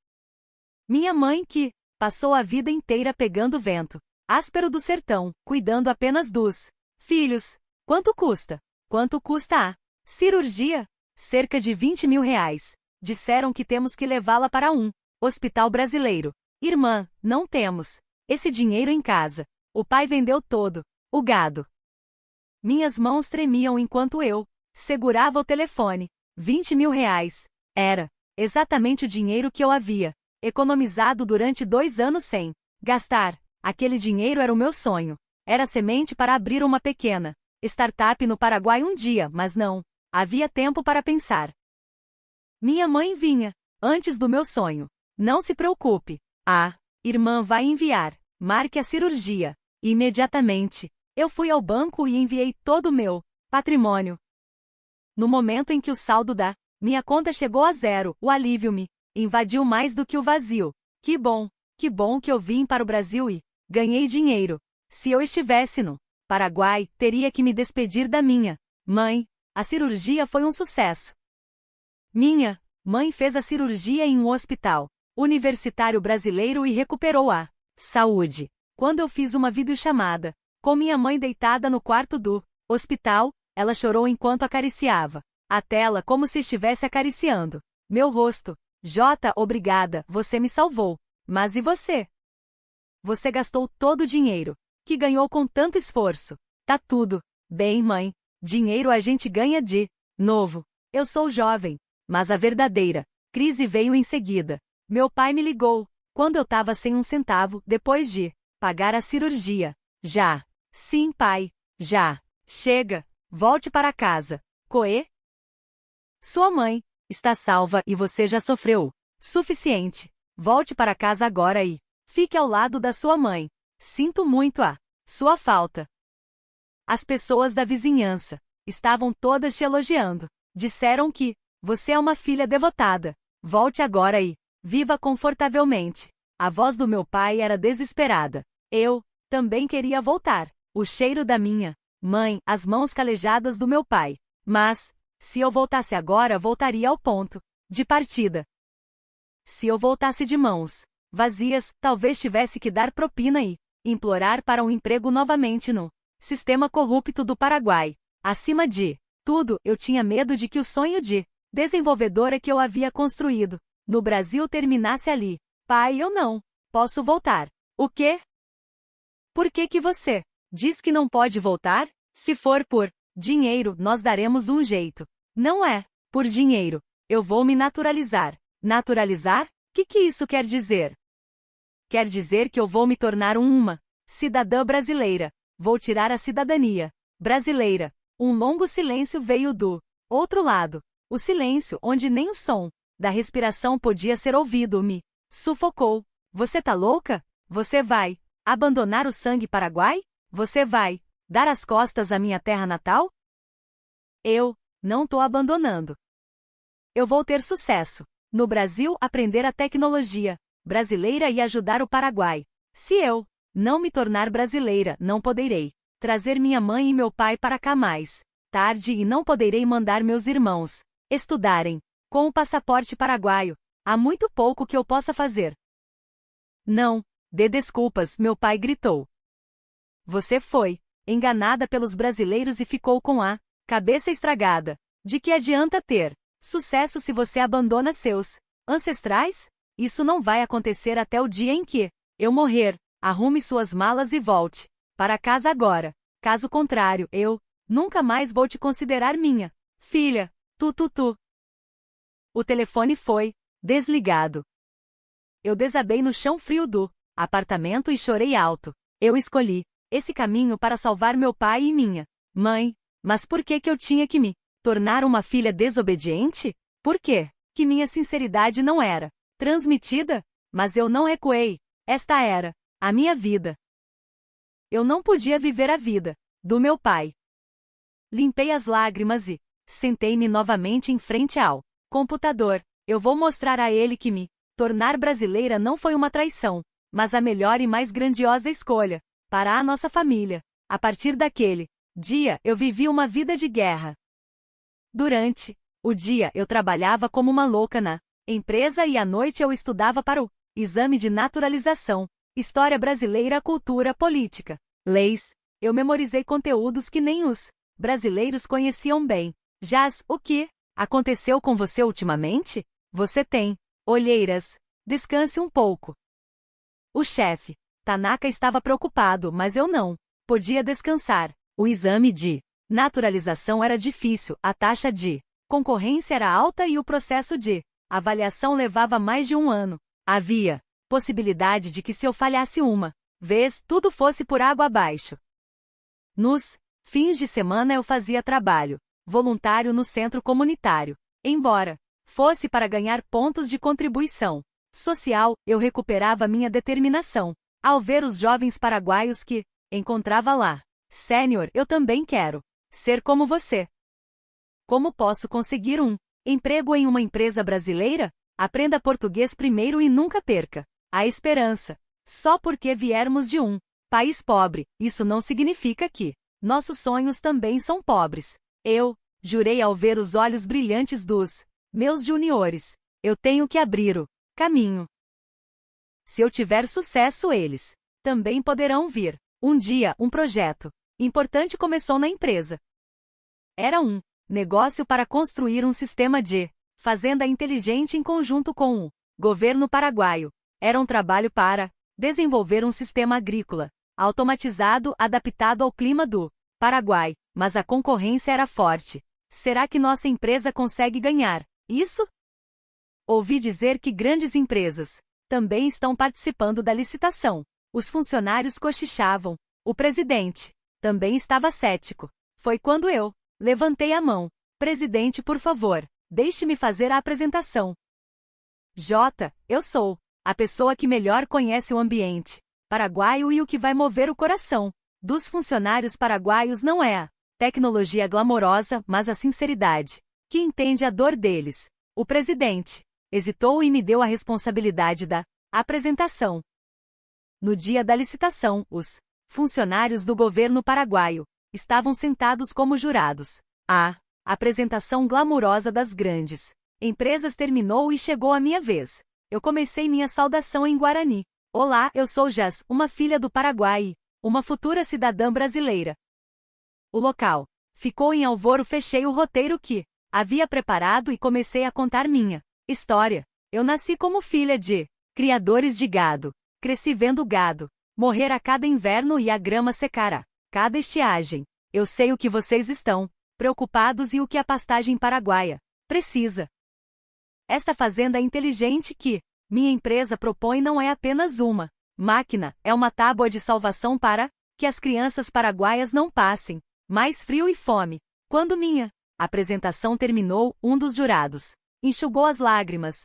Minha mãe que passou a vida inteira pegando vento áspero do sertão, cuidando apenas dos filhos. Quanto custa? Quanto custa a cirurgia? Cerca de 20 mil reais. Disseram que temos que levá-la para um hospital brasileiro. Irmã, não temos esse dinheiro em casa. O pai vendeu todo o gado. Minhas mãos tremiam enquanto eu segurava o telefone. 20 mil reais. Era exatamente o dinheiro que eu havia economizado durante 2 anos sem gastar. Aquele dinheiro era o meu sonho. Era semente para abrir uma pequena startup no Paraguai um dia, mas não havia tempo para pensar. Minha mãe vinha antes do meu sonho. Não se preocupe. A irmã vai enviar. Marque a cirurgia. Imediatamente, eu fui ao banco e enviei todo o meu patrimônio. No momento em que o saldo da minha conta chegou a 0, o alívio me invadiu mais do que o vazio. Que bom que eu vim para o Brasil e ganhei dinheiro. Se eu estivesse no Paraguai, teria que me despedir da minha mãe. A cirurgia foi um sucesso. Minha mãe fez a cirurgia em um hospital universitário brasileiro e recuperou a saúde. Quando eu fiz uma videochamada com minha mãe deitada no quarto do hospital, ela chorou enquanto acariciava a tela como se estivesse acariciando meu rosto. Jota, obrigada, você me salvou. Mas e você? Você gastou todo o dinheiro que ganhou com tanto esforço. Tá tudo bem, mãe. Dinheiro a gente ganha de novo. Eu sou jovem, mas a verdadeira crise veio em seguida. Meu pai me ligou quando eu tava sem um centavo depois de pagar a cirurgia. Já. Sim, pai. Já. Chega. Volte para casa. Coê? Sua mãe está salva e você já sofreu suficiente. Volte para casa agora e fique ao lado da sua mãe. Sinto muito a sua falta. As pessoas da vizinhança estavam todas te elogiando. Disseram que você é uma filha devotada. Volte agora e viva confortavelmente. A voz do meu pai era desesperada. Eu também queria voltar. O cheiro da minha mãe, as mãos calejadas do meu pai. Mas, se eu voltasse agora, voltaria ao ponto de partida. Se eu voltasse de mãos vazias, talvez tivesse que dar propina e implorar para um emprego novamente no sistema corrupto do Paraguai. Acima de tudo, eu tinha medo de que o sonho de desenvolvedora que eu havia construído no Brasil terminasse ali. Pai, eu não posso voltar. O quê? Por que você diz que não pode voltar? Se for por dinheiro, nós daremos um jeito. Não é por dinheiro. Eu vou me naturalizar. Naturalizar? Que isso quer dizer? Quer dizer que eu vou me tornar uma cidadã brasileira. Vou tirar a cidadania brasileira. Um longo silêncio veio do outro lado. O silêncio onde nem o som da respiração podia ser ouvido me sufocou. Você tá louca? Você vai abandonar o sangue paraguai? Você vai dar as costas à minha terra natal? Eu não tô abandonando. Eu vou ter sucesso no Brasil, aprender a tecnologia brasileira e ajudar o Paraguai. Se eu não me tornar brasileira, não poderei trazer minha mãe e meu pai para cá mais tarde e não poderei mandar meus irmãos estudarem com o passaporte paraguaio. Há muito pouco que eu possa fazer. Não, dê desculpas, meu pai gritou. Você foi enganada pelos brasileiros e ficou com a cabeça estragada. De que adianta ter sucesso se você abandona seus ancestrais? Isso não vai acontecer até o dia em que eu morrer. Arrume suas malas e volte para casa agora. Caso contrário, eu nunca mais vou te considerar minha filha. Tu. O telefone foi desligado. Eu desabei no chão frio do apartamento e chorei alto. Eu escolhi esse caminho para salvar meu pai e minha mãe. Mas por que eu tinha que me Tornar uma filha desobediente? Por quê? Que minha sinceridade não era transmitida? Mas eu não recuei. Esta era a minha vida. Eu não podia viver a vida do meu pai. Limpei as lágrimas e sentei-me novamente em frente ao computador. Eu vou mostrar a ele que me tornar brasileira não foi uma traição, mas a melhor e mais grandiosa escolha para a nossa família. A partir daquele dia, eu vivi uma vida de guerra. Durante o dia, eu trabalhava como uma louca na empresa e à noite eu estudava para o exame de naturalização, história brasileira, cultura, política, leis. Eu memorizei conteúdos que nem os brasileiros conheciam bem. Jaz, o que aconteceu com você ultimamente? Você tem olheiras. Descanse um pouco. O chefe, Tanaka, estava preocupado, mas eu não podia descansar. O exame de naturalização era difícil, a taxa de concorrência era alta e o processo de avaliação levava mais de um ano. Havia possibilidade de que se eu falhasse uma vez, tudo fosse por água abaixo. Nos fins de semana eu fazia trabalho voluntário no centro comunitário. Embora fosse para ganhar pontos de contribuição social, eu recuperava minha determinação ao ver os jovens paraguaios que encontrava lá. Sênior, eu também quero ser como você. Como posso conseguir um emprego em uma empresa brasileira? Aprenda português primeiro e nunca perca a esperança. Só porque viermos de um país pobre, isso não significa que nossos sonhos também são pobres. Eu jurei ao ver os olhos brilhantes dos meus juniores. Eu tenho que abrir o caminho. Se eu tiver sucesso, eles também poderão vir. Um dia, um projeto importante começou na empresa. Era um negócio para construir um sistema de fazenda inteligente em conjunto com o governo paraguaio. Era um trabalho para desenvolver um sistema agrícola automatizado adaptado ao clima do Paraguai, mas a concorrência era forte. Será que nossa empresa consegue ganhar isso? Ouvi dizer que grandes empresas também estão participando da licitação. Os funcionários cochichavam. O presidente também estava cético. Foi quando eu levantei a mão. Presidente, por favor, deixe-me fazer a apresentação. Eu sou a pessoa que melhor conhece o ambiente paraguaio e o que vai mover o coração dos funcionários paraguaios não é a tecnologia glamourosa, mas a sinceridade, que entende a dor deles. O presidente hesitou e me deu a responsabilidade da apresentação. No dia da licitação, os funcionários do governo paraguaio estavam sentados como jurados. A apresentação glamourosa das grandes empresas terminou e chegou a minha vez. Eu comecei minha saudação em Guarani. Olá, eu sou Jaz, uma filha do Paraguai, uma futura cidadã brasileira. O local ficou em alvoro, fechei o roteiro que havia preparado e comecei a contar minha história. Eu nasci como filha de criadores de gado. Cresci vendo gado morrer a cada inverno e a grama secar a cada estiagem. Eu sei o que vocês estão preocupados e o que a pastagem paraguaia precisa. Esta fazenda inteligente que minha empresa propõe não é apenas uma máquina, é uma tábua de salvação para que as crianças paraguaias não passem mais frio e fome. Quando minha apresentação terminou, um dos jurados enxugou as lágrimas.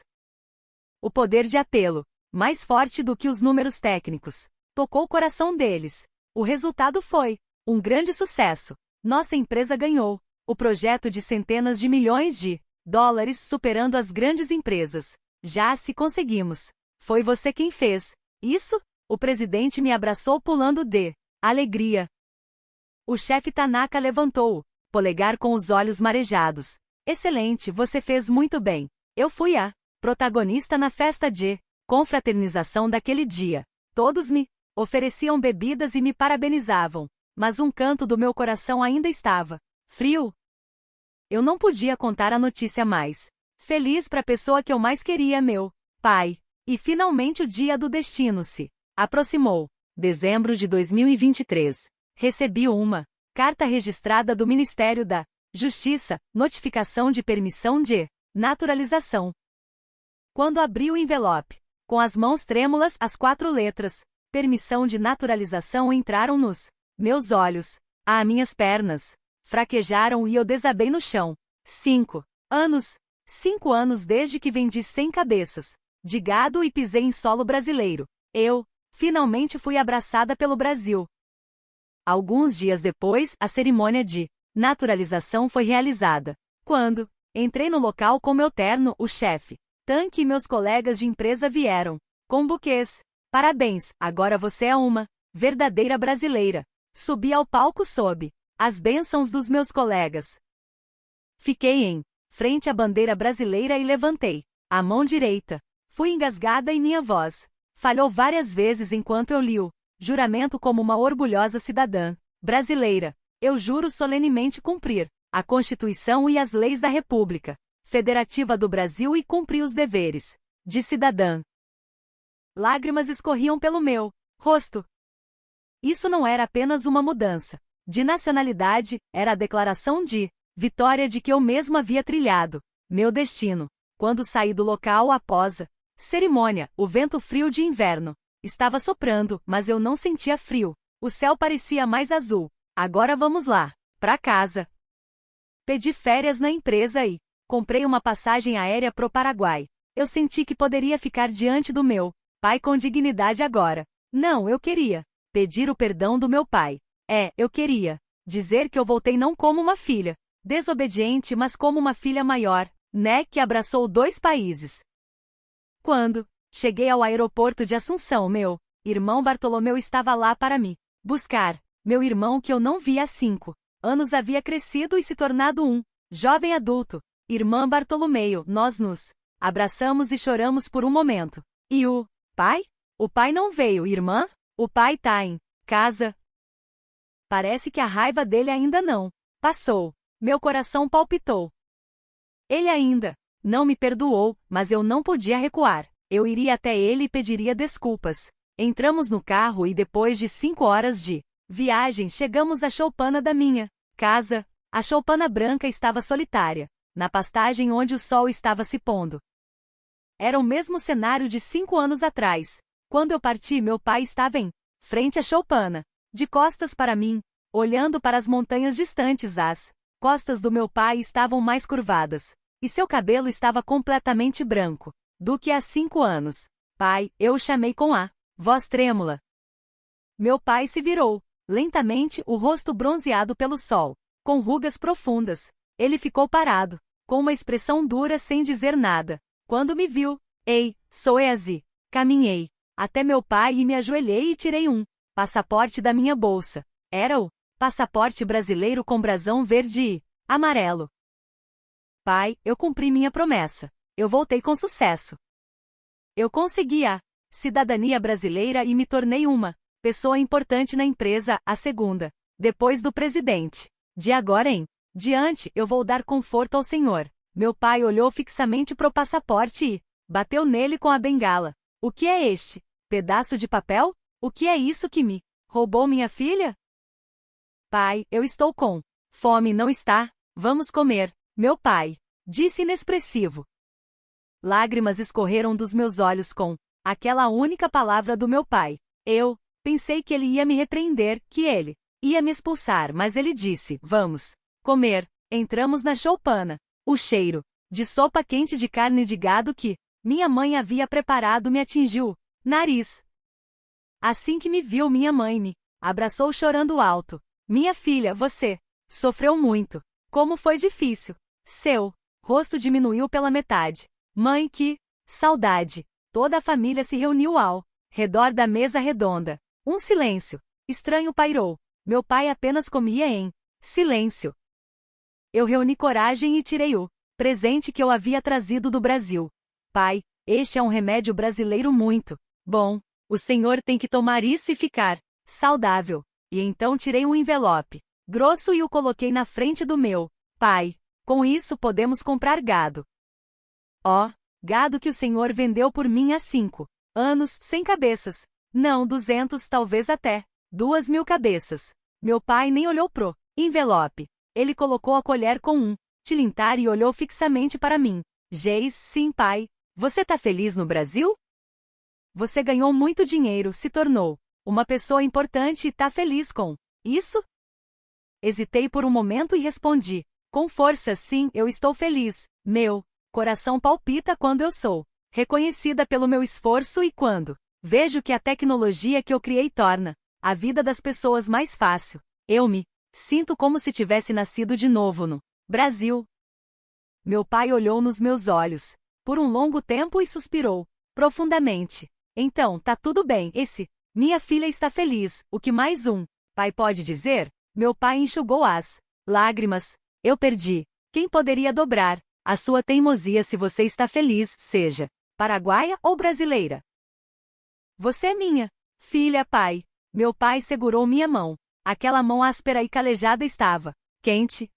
O poder de apelo, mais forte do que os números técnicos, tocou o coração deles. O resultado foi um grande sucesso. Nossa empresa ganhou o projeto de centenas de milhões de dólares, superando as grandes empresas. Já se conseguimos. Foi você quem fez isso? O presidente me abraçou pulando de alegria. O chefe Tanaka levantou o polegar com os olhos marejados. Excelente, você fez muito bem. Eu fui a protagonista na festa de confraternização daquele dia. Todos me ofereciam bebidas e me parabenizavam, mas um canto do meu coração ainda estava frio. Eu não podia contar a notícia mais feliz para a pessoa que eu mais queria, meu pai. E finalmente o dia do destino se aproximou. Dezembro de 2023. Recebi uma carta registrada do Ministério da Justiça, notificação de permissão de naturalização. Quando abri o envelope, com as mãos trêmulas, as 4 letras, permissão de naturalização, entraram nos meus olhos. Minhas pernas fraquejaram e eu desabei no chão. 5 anos. 5 anos desde que vendi 100 cabeças de gado e pisei em solo brasileiro. Eu, finalmente fui abraçada pelo Brasil. Alguns dias depois, a cerimônia de naturalização foi realizada. Quando entrei no local com meu terno, o chefe, Tanque e meus colegas de empresa vieram com buquês. Parabéns, agora você é uma verdadeira brasileira. Subi ao palco sob as bênçãos dos meus colegas. Fiquei em frente à bandeira brasileira e levantei a mão direita. Fui engasgada e minha voz falhou várias vezes enquanto eu li o juramento como uma orgulhosa cidadã brasileira. Eu juro solenemente cumprir a Constituição e as leis da República Federativa do Brasil e cumprir os deveres de cidadã. Lágrimas escorriam pelo meu rosto. Isso não era apenas uma mudança de nacionalidade, era a declaração de vitória de que eu mesmo havia trilhado meu destino. Quando saí do local após a cerimônia, o vento frio de inverno estava soprando, mas eu não sentia frio. O céu parecia mais azul. Agora vamos lá, para casa. Pedi férias na empresa e comprei uma passagem aérea pro Paraguai. Eu senti que poderia ficar diante do meu pai com dignidade agora. Não, eu queria pedir o perdão do meu pai. Eu queria dizer que eu voltei não como uma filha desobediente, mas como uma filha maior, né, que abraçou 2 países. Quando cheguei ao aeroporto de Assunção, meu irmão Bartolomeu estava lá para me buscar. Meu irmão que eu não via há 5 anos havia crescido e se tornado um jovem adulto. Irmã Bartolomeu, nós nos abraçamos e choramos por um momento. E o pai? O pai não veio, irmã? O pai tá em casa. Parece que a raiva dele ainda não passou. Meu coração palpitou. Ele ainda não me perdoou, mas eu não podia recuar. Eu iria até ele e pediria desculpas. Entramos no carro e depois de 5 horas de viagem chegamos à choupana da minha casa. A choupana branca estava solitária, na pastagem onde o sol estava se pondo. Era o mesmo cenário de 5 anos atrás. Quando eu parti, meu pai estava em frente à choupana, de costas para mim, olhando para as montanhas distantes. As costas do meu pai estavam mais curvadas, e seu cabelo estava completamente branco do que há 5 anos. Pai, eu o chamei com a voz trêmula. Meu pai se virou, lentamente, o rosto bronzeado pelo sol, com rugas profundas. Ele ficou parado, com uma expressão dura sem dizer nada. Quando me viu, sou Easy. Caminhei até meu pai e me ajoelhei e tirei um passaporte da minha bolsa. Era o passaporte brasileiro com brasão verde e amarelo. Pai, eu cumpri minha promessa. Eu voltei com sucesso. Eu consegui a cidadania brasileira e me tornei uma pessoa importante na empresa, a segunda, depois do presidente. De agora em diante, eu vou dar conforto ao senhor. Meu pai olhou fixamente pro passaporte e bateu nele com a bengala. O que é este pedaço de papel? O que é isso que me roubou minha filha? Pai, eu estou com fome, não está? Vamos comer. Meu pai disse inexpressivo. Lágrimas escorreram dos meus olhos com aquela única palavra do meu pai. Eu pensei que ele ia me repreender, que ele ia me expulsar, mas ele disse, vamos comer. Entramos na choupana. O cheiro de sopa quente de carne de gado que minha mãe havia preparado me atingiu o nariz. Assim que me viu, minha mãe me abraçou chorando alto. Minha filha, você sofreu muito. Como foi difícil. Seu rosto diminuiu pela metade. Mãe, que saudade. Toda a família se reuniu ao redor da mesa redonda. Um silêncio estranho pairou. Meu pai apenas comia em silêncio. Eu reuni coragem e tirei o presente que eu havia trazido do Brasil. Pai, este é um remédio brasileiro muito bom. O senhor tem que tomar isso e ficar saudável. E então tirei um envelope grosso e o coloquei na frente do meu pai. Com isso podemos comprar gado. Gado que o senhor vendeu por mim há 5 anos, 100 cabeças. Não, 200, talvez até 2.000 cabeças. Meu pai nem olhou pro envelope. Ele colocou a colher com um tilintar e olhou fixamente para mim. Geis, sim, pai. Você tá feliz no Brasil? Você ganhou muito dinheiro, se tornou uma pessoa importante e tá feliz com isso? Hesitei por um momento e respondi. Com força, sim, eu estou feliz. Meu coração palpita quando eu sou reconhecida pelo meu esforço e quando vejo que a tecnologia que eu criei torna a vida das pessoas mais fácil. Eu me sinto como se tivesse nascido de novo no Brasil. Meu pai olhou nos meus olhos por um longo tempo e suspirou profundamente. Então, tá tudo bem, minha filha está feliz, o que mais um pai pode dizer? Meu pai enxugou as lágrimas. Eu perdi. Quem poderia dobrar a sua teimosia se você está feliz, seja paraguaia ou brasileira? Você é minha filha, pai. Meu pai segurou minha mão. Aquela mão áspera e calejada estava quente.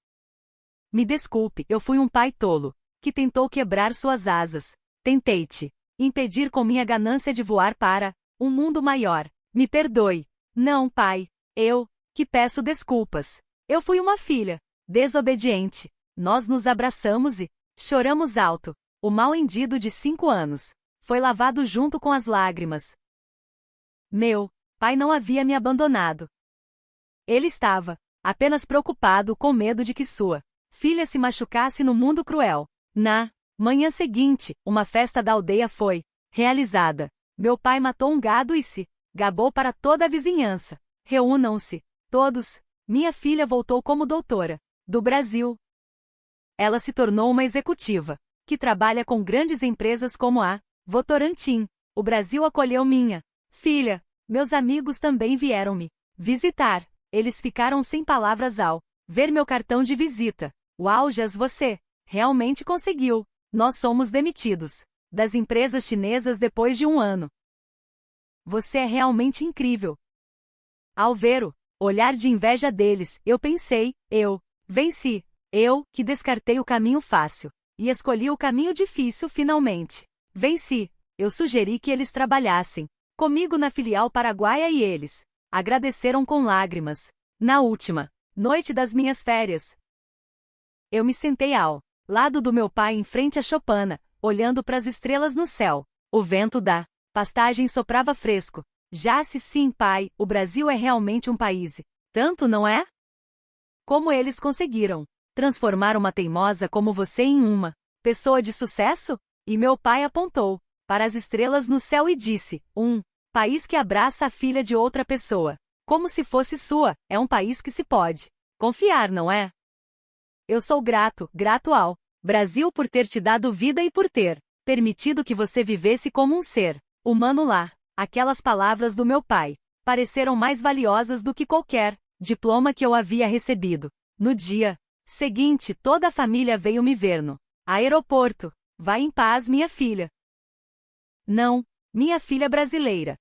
Me desculpe, eu fui um pai tolo, que tentou quebrar suas asas. Tentei te impedir com minha ganância de voar para um mundo maior. Me perdoe. Não, pai. Eu que peço desculpas. Eu fui uma filha desobediente. Nós nos abraçamos e choramos alto. O mal-entendido de 5 anos foi lavado junto com as lágrimas. Meu pai não havia me abandonado. Ele estava apenas preocupado com medo de que sua filha se machucasse no mundo cruel. Na manhã seguinte, uma festa da aldeia foi realizada. Meu pai matou um gado e se gabou para toda a vizinhança. Reúnam-se todos. Minha filha voltou como doutora do Brasil. Ela se tornou uma executiva que trabalha com grandes empresas como a Votorantim. O Brasil acolheu minha filha. Meus amigos também vieram me visitar. Eles ficaram sem palavras ao ver meu cartão de visita. Uau, Jas, você realmente conseguiu. Nós somos demitidos das empresas chinesas depois de 1 ano. Você é realmente incrível. Ao ver o olhar de inveja deles, eu pensei, eu venci. Eu, que descartei o caminho fácil e escolhi o caminho difícil finalmente. Venci. Eu sugeri que eles trabalhassem comigo na filial paraguaia e eles agradeceram com lágrimas. Na última noite das minhas férias, eu me sentei ao lado do meu pai em frente à choupana, olhando para as estrelas no céu. O vento da pastagem soprava fresco. Sim, pai, o Brasil é realmente um país. Tanto, não é? Como eles conseguiram transformar uma teimosa como você em uma pessoa de sucesso? E meu pai apontou para as estrelas no céu e disse, um país que abraça a filha de outra pessoa, como se fosse sua, é um país que se pode confiar, não é? Eu sou grato ao Brasil por ter te dado vida e por ter permitido que você vivesse como um ser humano lá. Aquelas palavras do meu pai pareceram mais valiosas do que qualquer diploma que eu havia recebido. No dia seguinte, toda a família veio me ver no aeroporto. Vá em paz, minha filha. Não, minha filha brasileira.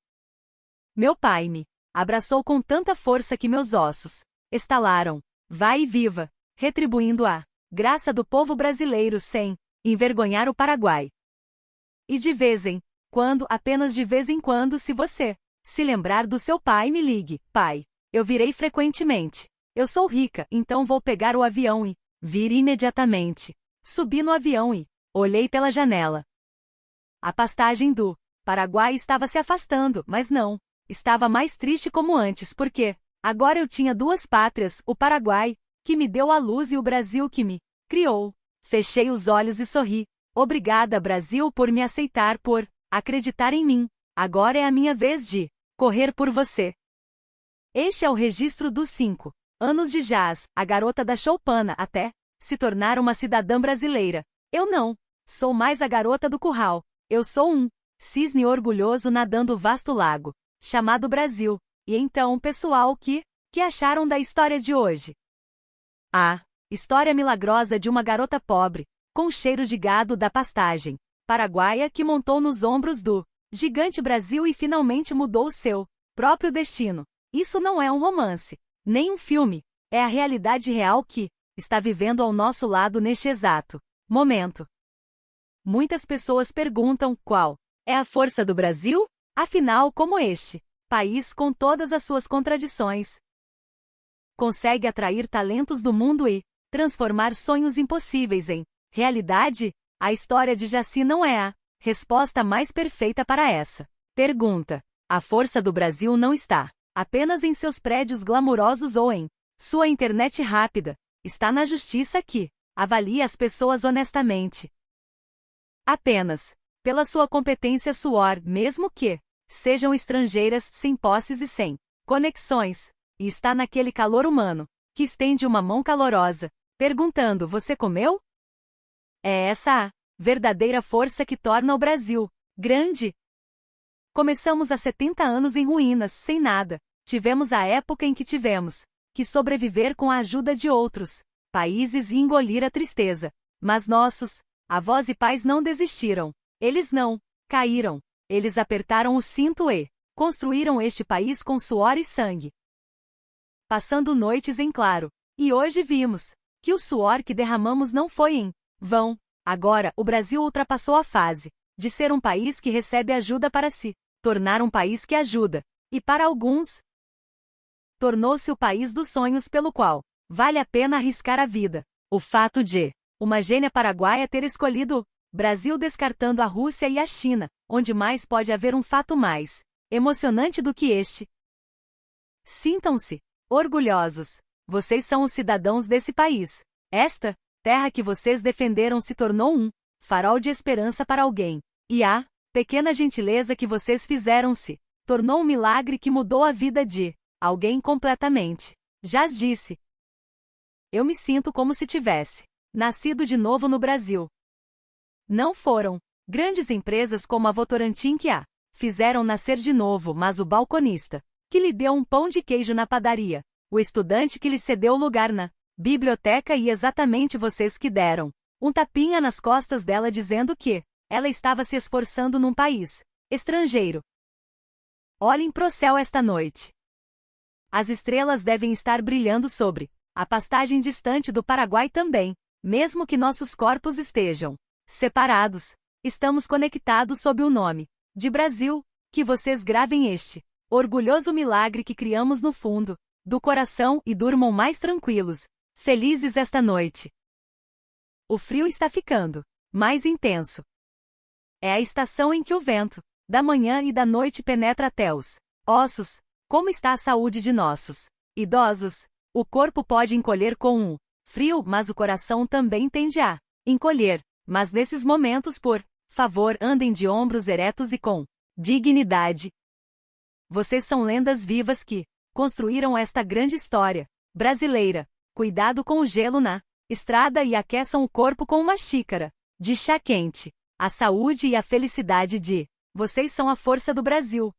Meu pai me abraçou com tanta força que meus ossos estalaram. Vai e viva, retribuindo a graça do povo brasileiro sem envergonhar o Paraguai. E de vez em quando, apenas de vez em quando, se você se lembrar do seu pai, me ligue. Pai, eu virei frequentemente. Eu sou rica, então vou pegar o avião e vir imediatamente. Subi no avião e olhei pela janela. A pastagem do Paraguai estava se afastando, mas não. Estava mais triste como antes, porque agora eu tinha 2 pátrias, o Paraguai, que me deu a luz, e o Brasil, que me criou. Fechei os olhos e sorri. Obrigada, Brasil, por me aceitar, por acreditar em mim. Agora é a minha vez de correr por você. Este é o registro dos 5 anos de Jas, a garota da choupana, até se tornar uma cidadã brasileira. Eu não sou mais a garota do curral. Eu sou um cisne orgulhoso nadando o vasto lago chamado Brasil. E então, pessoal, que acharam da história de hoje? A história milagrosa de uma garota pobre, com cheiro de gado da pastagem paraguaia, que montou nos ombros do gigante Brasil e finalmente mudou o seu próprio destino. Isso não é um romance, nem um filme. É a realidade real que está vivendo ao nosso lado neste exato momento. Muitas pessoas perguntam qual é a força do Brasil? Afinal, como este país, com todas as suas contradições, consegue atrair talentos do mundo e transformar sonhos impossíveis em realidade? A história de Jaci não é a resposta mais perfeita para essa pergunta. A força do Brasil não está apenas em seus prédios glamurosos ou em sua internet rápida. está na justiça que avalia as pessoas honestamente. Apenas pela sua competência suor, mesmo que sejam estrangeiras, sem posses e sem conexões, e está naquele calor humano, que estende uma mão calorosa, perguntando: você comeu? É essa a verdadeira força que torna o Brasil grande. Começamos há 70 anos em ruínas, sem nada. Tivemos a época em que tivemos que sobreviver com a ajuda de outros países e engolir a tristeza. Mas nossos avós e pais não desistiram. Eles não caíram. Eles apertaram o cinto e construíram este país com suor e sangue, passando noites em claro. E hoje vimos que o suor que derramamos não foi em vão. Agora, o Brasil ultrapassou a fase de ser um país que recebe ajuda para se tornar um país que ajuda. E para alguns, tornou-se o país dos sonhos pelo qual vale a pena arriscar a vida. O fato de uma gênia paraguaia ter escolhido o Brasil descartando a Rússia e a China, onde mais pode haver um fato mais emocionante do que este. Sintam-se orgulhosos. Vocês são os cidadãos desse país. Esta terra que vocês defenderam se tornou um farol de esperança para alguém. E a pequena gentileza que vocês fizeram se tornou um milagre que mudou a vida de alguém completamente. Jaz disse: eu me sinto como se tivesse nascido de novo no Brasil. Não foram grandes empresas como a Votorantim que a fizeram nascer de novo, mas o balconista que lhe deu um pão de queijo na padaria, o estudante que lhe cedeu lugar na biblioteca e exatamente vocês que deram um tapinha nas costas dela dizendo que ela estava se esforçando num país estrangeiro. Olhem pro céu esta noite. As estrelas devem estar brilhando sobre a pastagem distante do Paraguai também. Mesmo que nossos corpos estejam separados, estamos conectados sob o nome de Brasil. Que vocês gravem este orgulhoso milagre que criamos no fundo do coração e durmam mais tranquilos, felizes esta noite. O frio está ficando mais intenso. É a estação em que o vento da manhã e da noite penetra até os ossos. Como está a saúde de nossos idosos? O corpo pode encolher com o frio, mas o coração também tende a encolher. Mas nesses momentos, por favor, andem de ombros eretos e com dignidade. Vocês são lendas vivas que construíram esta grande história brasileira. Cuidado com o gelo na estrada e aqueçam o corpo com uma xícara de chá quente. A saúde e a felicidade de vocês são a força do Brasil.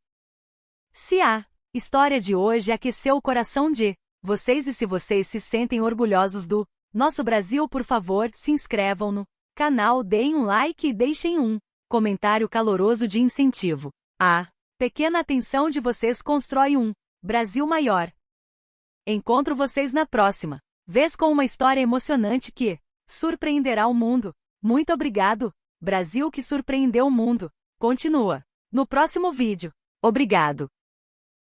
Se a história de hoje aqueceu o coração de vocês e se vocês se sentem orgulhosos do nosso Brasil, por favor, se inscrevam no canal, deem um like e deixem um comentário caloroso de incentivo. A pequena atenção de vocês constrói um Brasil maior. Encontro vocês na próxima vez com uma história emocionante que surpreenderá o mundo. Muito obrigado, Brasil que surpreendeu o mundo. Continua no próximo vídeo. Obrigado.